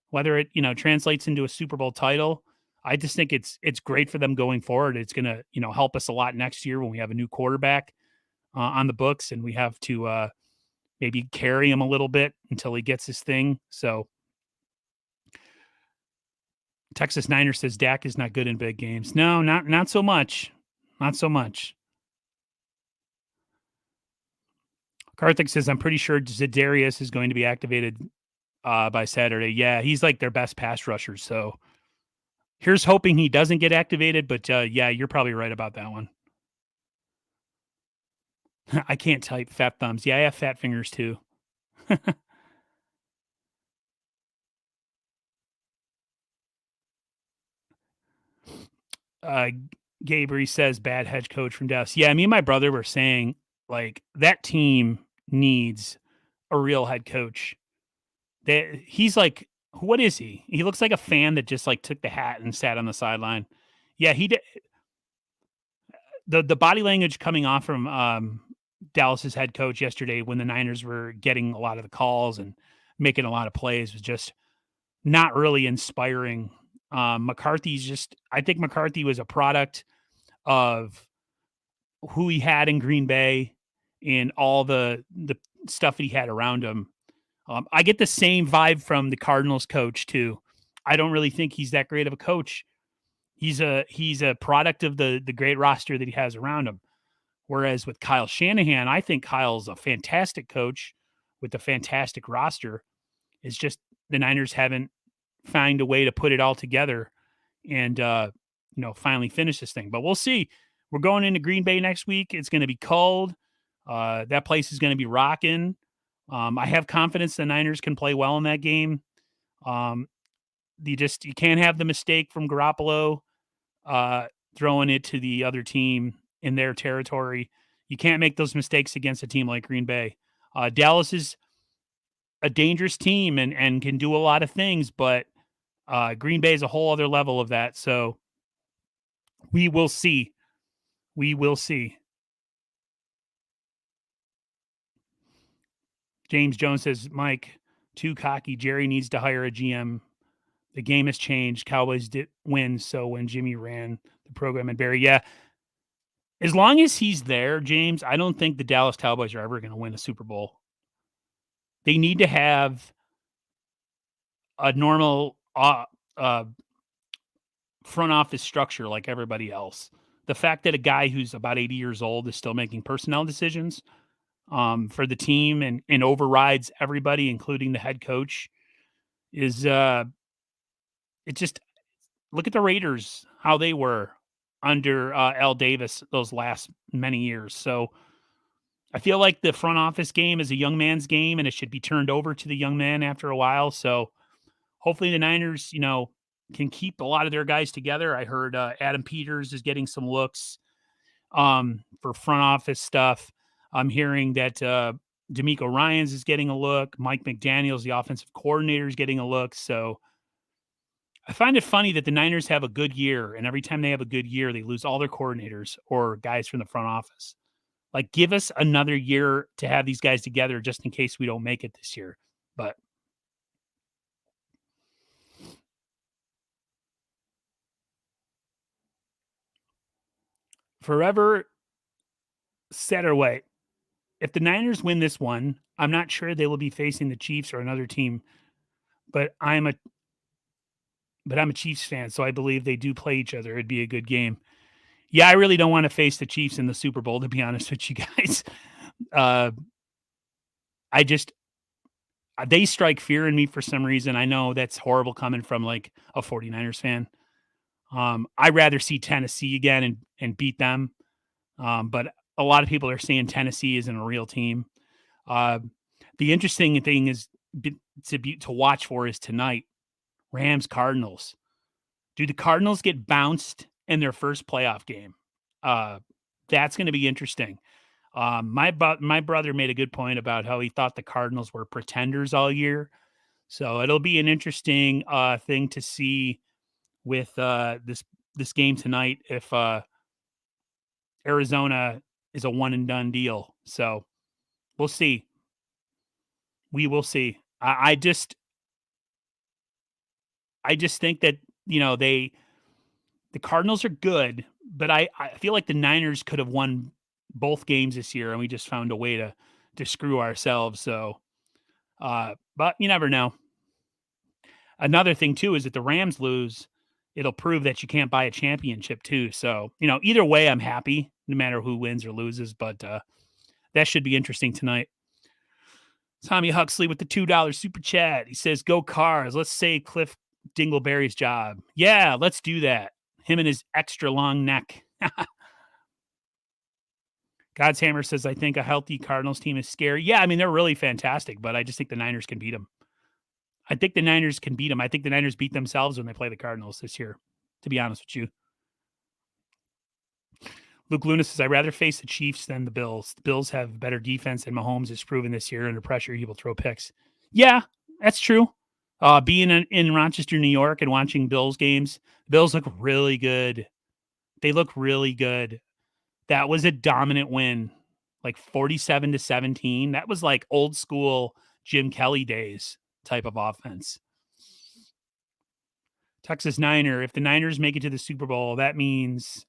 Whether it translates into a Super Bowl title, I just think it's great for them going forward. It's going to help us a lot next year when we have a new quarterback on the books, and we have to maybe carry him a little bit until he gets his thing. So Texas Niner says Dak is not good in big games. No, not so much. Not so much. Karthik says, I'm pretty sure Za'Darius is going to be activated by Saturday. Yeah, he's like their best pass rusher. So here's hoping he doesn't get activated. But yeah, you're probably right about that one. I can't type fat thumbs. Yeah, I have fat fingers too. uh, Gabriel says bad head coach from Dallas. Yeah, me and my brother were saying like that team needs a real head coach. That he's like, what is he? He looks like a fan that just like took the hat and sat on the sideline. Yeah, he did. The body language coming off from Dallas's head coach yesterday when the Niners were getting a lot of the calls and making a lot of plays was just not really inspiring. McCarthy's just, I think McCarthy was a product of who he had in Green Bay and all the stuff that he had around him. I get the same vibe from the Cardinals coach too. I don't really think he's that great of a coach. He's a product of the great roster that he has around him. Whereas with Kyle Shanahan, I think Kyle's a fantastic coach with a fantastic roster. It's just the Niners haven't found a way to put it all together and finally finish this thing. But we'll see. We're going into Green Bay next week. It's going to be cold. That place is going to be rocking. I have confidence the Niners can play well in that game. Um, you can't have the mistake from Garoppolo throwing it to the other team in their territory. You can't make those mistakes against a team like Green Bay. Dallas is a dangerous team and can do a lot of things, but Green Bay is a whole other level of that. So we will see. We will see. James Jones says, Mike, too cocky. Jerry needs to hire a GM. The game has changed. Cowboys did win. So when Jimmy ran the program and Barry, yeah, as long as he's there, James, I don't think the Dallas Cowboys are ever going to win a Super Bowl. They need to have a normal front office structure like everybody else. The fact that a guy who's about 80 years old is still making personnel decisions for the team and overrides everybody, including the head coach, is it just look at the Raiders, how they were under Al Davis those last many years. So I feel like the front office game is a young man's game and it should be turned over to the young man after a while. So hopefully the Niners, can keep a lot of their guys together. I heard Adam Peters is getting some looks for front office stuff. I'm hearing that DeMeco Ryans is getting a look. Mike McDaniels, the offensive coordinator, is getting a look. So I find it funny that the Niners have a good year, and every time they have a good year, they lose all their coordinators or guys from the front office. Like, give us another year to have these guys together just in case we don't make it this year. But forever set or wait. If the Niners win this one, I'm not sure they will be facing the Chiefs or another team, but I'm a Chiefs fan, so I believe they do play each other. It'd be a good game. Yeah, I really don't want to face the Chiefs in the Super Bowl, to be honest with you guys. Uh, I just they strike fear in me for some reason. I know that's horrible coming from like a 49ers fan. I'd rather see Tennessee again and beat them. But a lot of people are saying Tennessee isn't a real team. Uh, the interesting thing is to watch for is tonight, Rams Cardinals. Do the Cardinals get bounced in their first playoff game? That's going to be interesting. My brother made a good point about how he thought the Cardinals were pretenders all year. So it'll be an interesting thing to see with this game tonight if Arizona is a one and done deal. So we'll see. We will see. I just think that the Cardinals are good, but I feel like the Niners could have won both games this year, and we just found a way to screw ourselves. So, but you never know. Another thing too is that the Rams lose, it'll prove that you can't buy a championship too. So, either way, I'm happy no matter who wins or loses. But that should be interesting tonight. Tommy Huxley with the $2 super chat. He says, "Go Cars. Let's save Cliff Dingleberry's job." Yeah, let's do that. Him and his extra long neck. God's Hammer says, I think a healthy Cardinals team is scary. Yeah, I mean, they're really fantastic, but I just think the Niners can beat them. I think the Niners can beat them. I think the Niners beat themselves when they play the Cardinals this year, to be honest with you. Luke Luna says, I'd rather face the Chiefs than the Bills. The Bills have better defense, and Mahomes has proven this year under pressure he will throw picks. Yeah, that's true. Being in Rochester, New York, and watching Bills games, Bills look really good. They look really good. That was a dominant win, like 47-17. That was like old school Jim Kelly days type of offense. Texas Niner, if the Niners make it to the Super Bowl, that means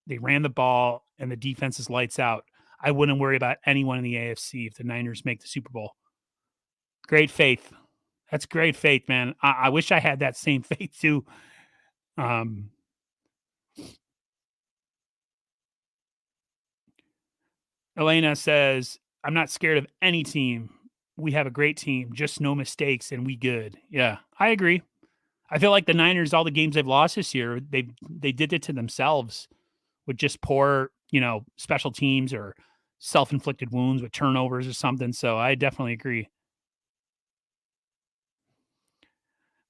they ran the ball and the defense is lights out. I wouldn't worry about anyone in the AFC if the Niners make the Super Bowl. Great faith. That's great faith, man. I wish I had that same faith too. Elena says, I'm not scared of any team. We have a great team, just no mistakes, and we good. Yeah, I agree. I feel like the Niners, all the games they've lost this year, they did it to themselves with just poor, special teams or self-inflicted wounds with turnovers or something. So I definitely agree.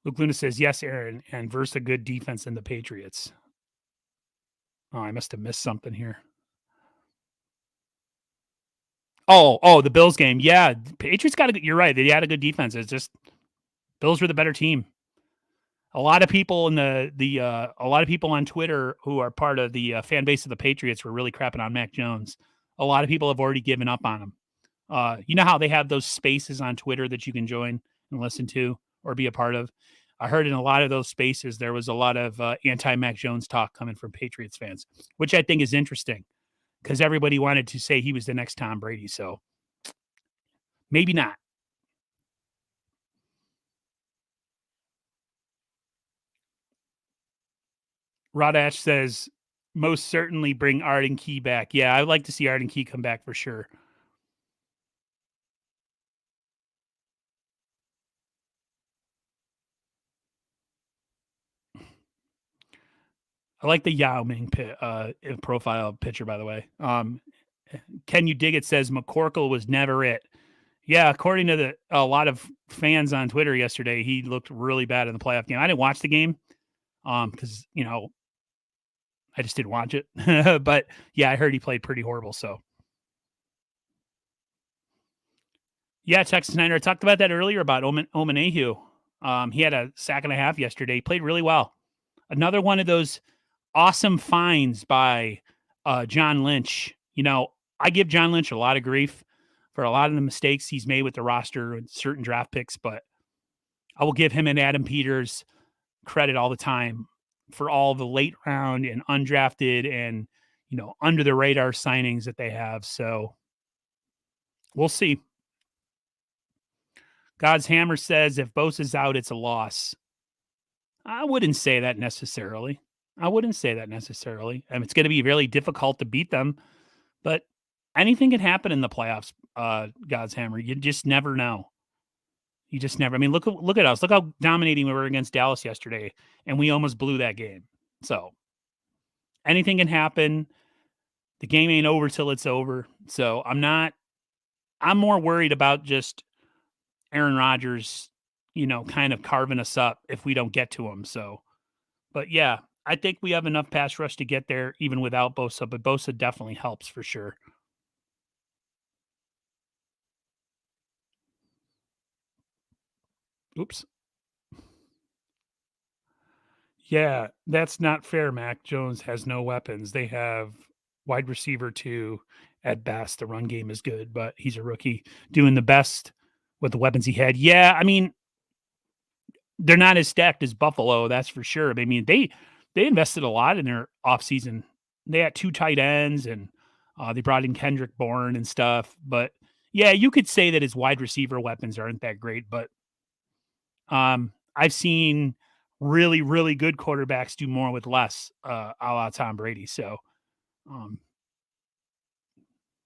Luke Luna says, yes, Aaron, and versus a good defense in the Patriots. Oh, I must have missed something here. Oh, the Bills game. Yeah, Patriots you're right. They had a good defense. It's just Bills were the better team. A lot of people in a lot of people on Twitter who are part of the fan base of the Patriots were really crapping on Mac Jones. A lot of people have already given up on him. You know how they have those spaces on Twitter that you can join and listen to or be a part of? I heard in a lot of those spaces, there was a lot of anti-Mac Jones talk coming from Patriots fans, which I think is interesting because everybody wanted to say he was the next Tom Brady. So maybe not. Rod Ash says, most certainly bring Arden Key back. Yeah, I'd like to see Arden Key come back for sure. I like the Yao Ming profile picture, by the way. Can you dig it? Says McCorkle was never it. Yeah, according to a lot of fans on Twitter yesterday, he looked really bad in the playoff game. I didn't watch the game because I just didn't watch it. But yeah, I heard he played pretty horrible. So yeah, Texas Niner. I talked about that earlier about Omanehu. He had a sack and a half yesterday. He played really well. Another one of those awesome finds by John Lynch. I give John Lynch a lot of grief for a lot of the mistakes he's made with the roster and certain draft picks, but I will give him and Adam Peters credit all the time for all the late round and undrafted and, under the radar signings that they have. So we'll see. God's Hammer says if Bosa's out, it's a loss. I wouldn't say that necessarily. It's going to be really difficult to beat them, but anything can happen in the playoffs, God's Hammer. You just never know. You just never. I mean, look at us. Look how dominating we were against Dallas yesterday, and we almost blew that game. So anything can happen. The game ain't over till it's over. So I'm more worried about just Aaron Rodgers, kind of carving us up if we don't get to him. So, but yeah, I think we have enough pass rush to get there even without Bosa, but Bosa definitely helps for sure. Oops. Yeah, that's not fair. Mac Jones has no weapons. They have wide receiver 2 at best. The run game is good, but he's a rookie doing the best with the weapons he had. Yeah, I mean, they're not as stacked as Buffalo, that's for sure. I mean, they invested a lot in their offseason. They had 2 tight ends and they brought in Kendrick Bourne and stuff. But yeah, you could say that his wide receiver weapons aren't that great, but I've seen really, really good quarterbacks do more with less, a la Tom Brady. So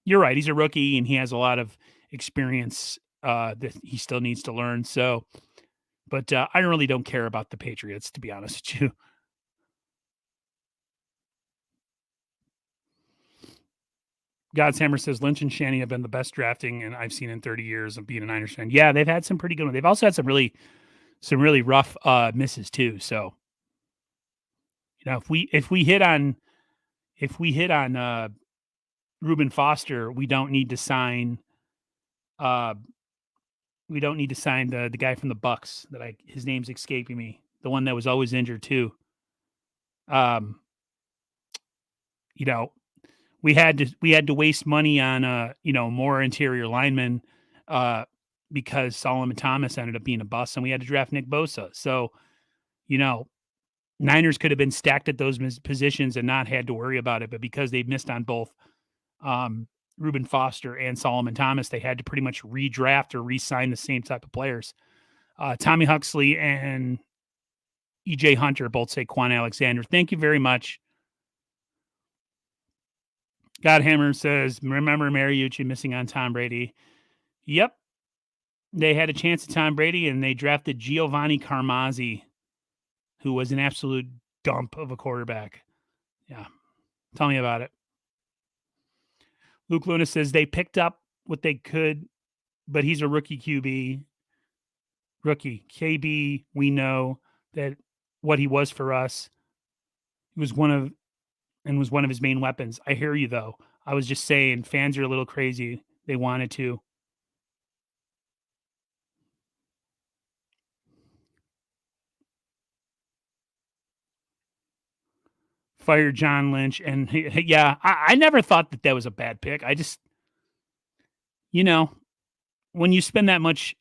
you're right. He's a rookie and he has a lot of experience that he still needs to learn. So, but I really don't care about the Patriots, to be honest with you. God's Hammer says Lynch and Shanny have been the best drafting and I've seen in 30 years of being a Niners fan. Yeah, they've had some pretty good ones. They've also had some really rough misses too. So, if we hit on Reuben Foster, we don't need to sign the guy from the Bucks his name's escaping me. The one that was always injured too. We had to waste money on more interior linemen because Solomon Thomas ended up being a bust, and we had to draft Nick Bosa. So, Niners could have been stacked at those positions and not had to worry about it, but because they missed on both Reuben Foster and Solomon Thomas, they had to pretty much redraft or re-sign the same type of players. Tommy Huxley and EJ Hunter both say Quan Alexander. Thank you very much. Godhammer says, remember Mariucci missing on Tom Brady? Yep. They had a chance at Tom Brady, and they drafted Giovanni Carmazzi, who was an absolute dump of a quarterback. Yeah. Tell me about it. Luke Luna says they picked up what they could, but he's a rookie QB. Rookie. KB, we know that what he was for us. He was one of his main weapons. I hear you, though. I was just saying, fans are a little crazy. They wanted to. Fire John Lynch. And yeah, I never thought that was a bad pick. I just, when you spend that much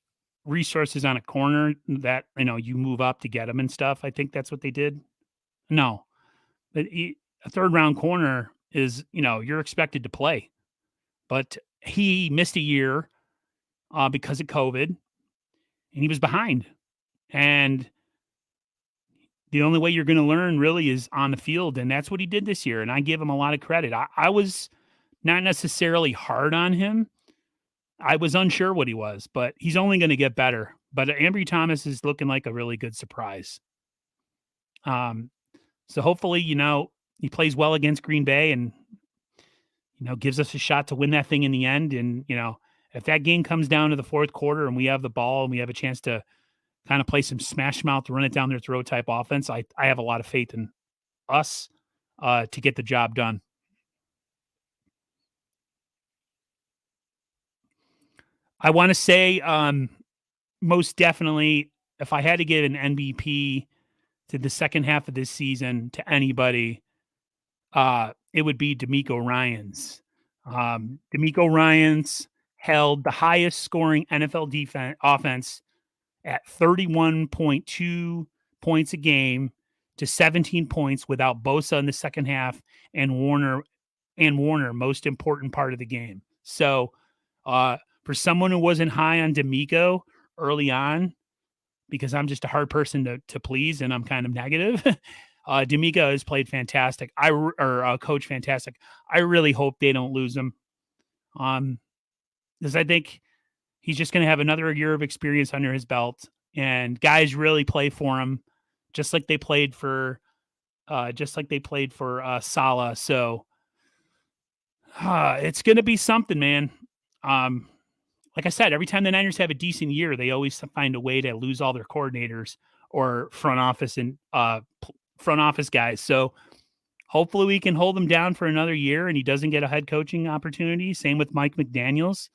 resources on a corner that, you move up to get them and stuff, I think that's what they did. No. But a third round corner is, you're expected to play. But he missed a year because of COVID, and he was behind. And the only way you're going to learn really is on the field, and that's what he did this year, and I give him a lot of credit. I was not necessarily hard on him. I was unsure what he was, but he's only going to get better. But Ambry Thomas is looking like a really good surprise. So hopefully, he plays well against Green Bay and, gives us a shot to win that thing in the end. And, if that game comes down to the fourth quarter and we have the ball and we have a chance to kind of play some smash mouth, run it down their throat type offense, I have a lot of faith in us to get the job done. I want to say most definitely, if I had to give an MVP to the second half of this season to anybody, it would be DeMeco Ryans. DeMeco Ryans held the highest scoring NFL offense at 31.2 points a game to 17 points without Bosa in the second half and Warner, most important part of the game. So for someone who wasn't high on DeMeco early on, because I'm just a hard person to please and I'm kind of negative, DeMeco has played fantastic. Coach fantastic. I really hope they don't lose him. Because I think he's just going to have another year of experience under his belt, and guys really play for him, just like they played for Saleh. So it's going to be something, man. Like I said, every time the Niners have a decent year, they always find a way to lose all their coordinators or front office guys. So hopefully we can hold him down for another year and he doesn't get a head coaching opportunity. Same with Mike McDaniels.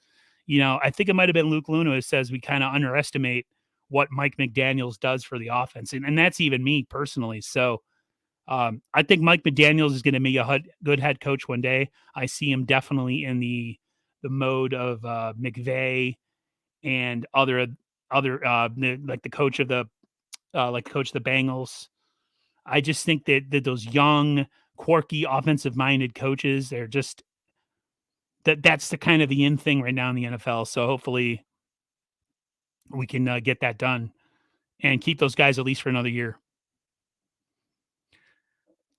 I think it might have been Luke Luna who says we kind of underestimate what Mike McDaniels does for the offense. And that's even me personally. So I think Mike McDaniels is going to be a good head coach one day. I see him definitely in the mode of McVay and other like the coach of the Bengals. I just think that those young, quirky, offensive-minded coaches, they're just that's the kind of the in thing right now in the NFL. So hopefully we can get that done and keep those guys at least for another year.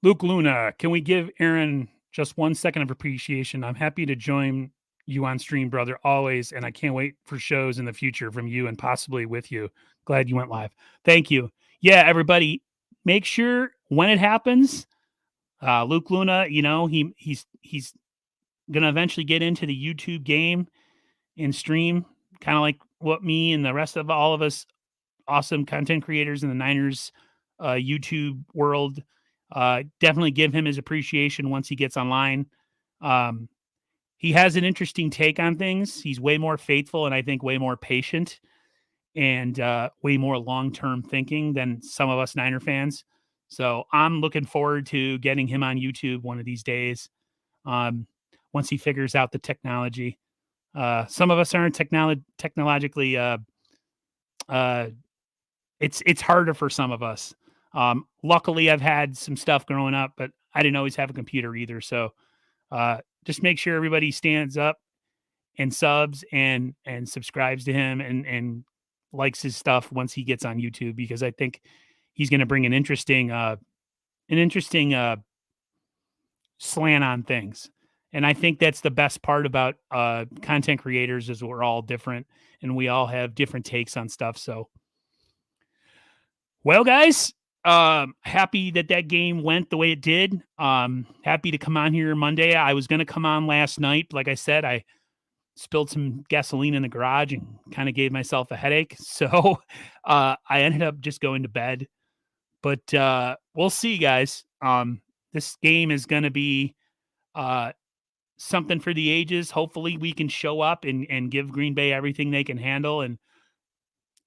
Luke Luna, can we give Aaron just 1 second of appreciation? I'm happy to join you on stream, brother, always, and I can't wait for shows in the future from you and possibly with you. Glad you went live. Thank you. Yeah, everybody, make sure when it happens, Luke Luna, he's going to eventually get into the YouTube game and stream, kind of like what me and the rest of all of us awesome content creators in the Niners YouTube world definitely give him his appreciation once he gets online. He has an interesting take on things. He's way more faithful and I think way more patient and way more long-term thinking than some of us Niner fans. So I'm looking forward to getting him on YouTube one of these days. Once he figures out the technology. Some of us aren't technologically. It's harder for some of us. Luckily, I've had some stuff growing up, but I didn't always have a computer either. So just make sure everybody stands up and subs and subscribes to him and likes his stuff once he gets on YouTube, because I think he's going to bring an interesting slant on things. And I think that's the best part about content creators is we're all different and we all have different takes on stuff. So, well, guys, happy that game went the way it did. Happy to come on here Monday. I was going to come on last night. Like I said, I spilled some gasoline in the garage and kind of gave myself a headache. So I ended up just going to bed. But we'll see, guys. This game is going to be something for the ages. Hopefully we can show up and give Green Bay everything they can handle. And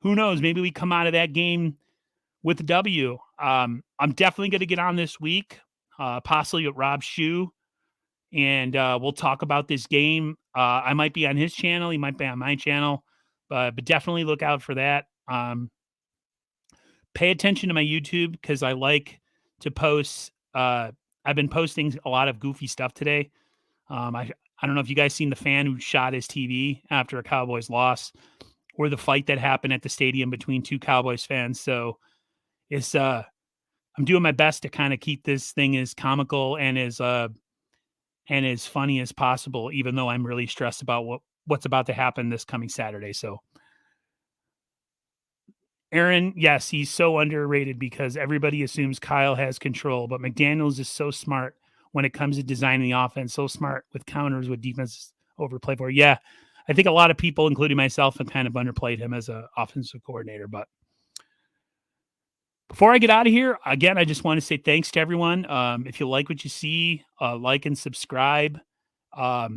who knows, maybe we come out of that game with a W. I'm definitely going to get on this week, possibly with Rob Shue, and we'll talk about this game. I might be on his channel. He might be on my channel, but definitely look out for that. Pay attention to my YouTube because I like to post. I've been posting a lot of goofy stuff today. I don't know if you guys seen the fan who shot his TV after a Cowboys loss, or the fight that happened at the stadium between two Cowboys fans. So it's I'm doing my best to kind of keep this thing as comical and as funny as possible, even though I'm really stressed about what's about to happen this coming Saturday. So Aaron, yes, he's so underrated because everybody assumes Kyle has control, but McDaniels is so smart when it comes to designing the offense, so smart with counters, with defense overplay for. Yeah, I think a lot of people, including myself, have kind of underplayed him as an offensive coordinator. But before I get out of here, again, I just want to say thanks to everyone. If you like what you see, like and subscribe. I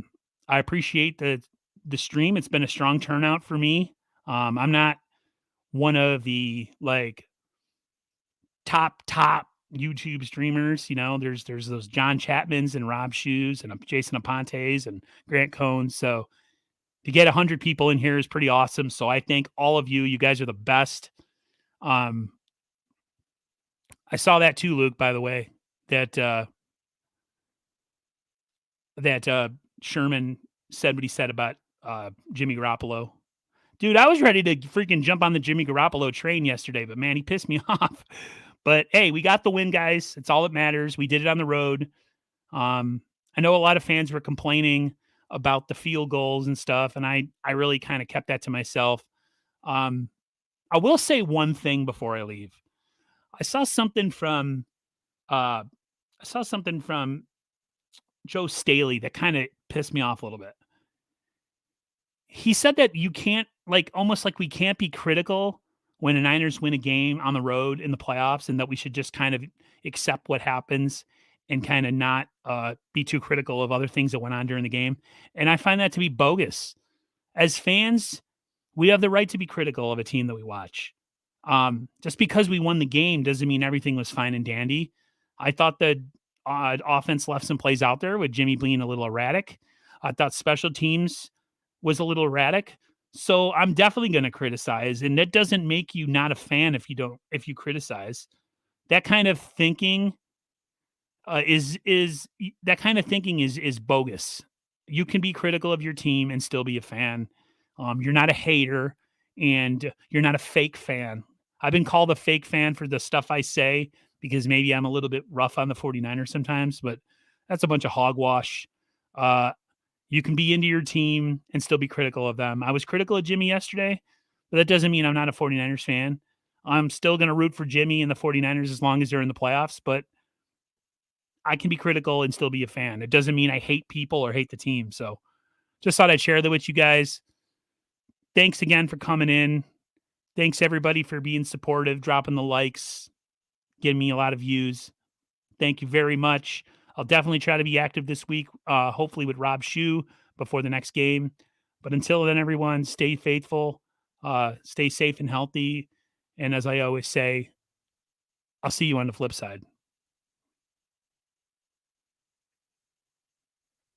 appreciate the stream. It's been a strong turnout for me. I'm not one of the top YouTube streamers. You know, there's those John Chapmans and Rob Shoes and Jason Apontes and Grant Cohn. So to get 100 people in here is pretty awesome. So I thank all of you. You guys are the best. I saw that too, Luke, by the way, that Sherman said what he said about Jimmy Garoppolo. Dude, I was ready to freaking jump on the Jimmy Garoppolo train yesterday, but man, he pissed me off. But hey, we got the win, guys. It's all that matters. We did it on the road. I know a lot of fans were complaining about the field goals and stuff, and I really kind of kept that to myself. I will say one thing before I leave. I saw something from Joe Staley that kind of pissed me off a little bit. He said that you can't, almost like we can't be critical when the Niners win a game on the road in the playoffs, and that we should just kind of accept what happens and kind of not be too critical of other things that went on during the game. And I find that to be bogus. As fans, we have the right to be critical of a team that we watch. Just because we won the game doesn't mean everything was fine and dandy. I thought the offense left some plays out there with Jimmy being a little erratic. I thought special teams was a little erratic. So I'm definitely going to criticize, and that doesn't make you not a fan if you criticize. That kind of thinking is bogus. You can be critical of your team and still be a fan. You're not a hater, and you're not a fake fan. I've been called a fake fan for the stuff I say because maybe I'm a little bit rough on the 49ers sometimes, but that's a bunch of hogwash. You can be into your team and still be critical of them. I was critical of Jimmy yesterday, but that doesn't mean I'm not a 49ers fan. I'm still going to root for Jimmy and the 49ers as long as they're in the playoffs, but I can be critical and still be a fan. It doesn't mean I hate people or hate the team. So just thought I'd share that with you guys. Thanks again for coming in. Thanks everybody for being supportive, dropping the likes, getting me a lot of views. Thank you very much. I'll definitely try to be active this week, hopefully with Rob Shue before the next game. But until then, everyone, stay faithful, stay safe and healthy. And as I always say, I'll see you on the flip side.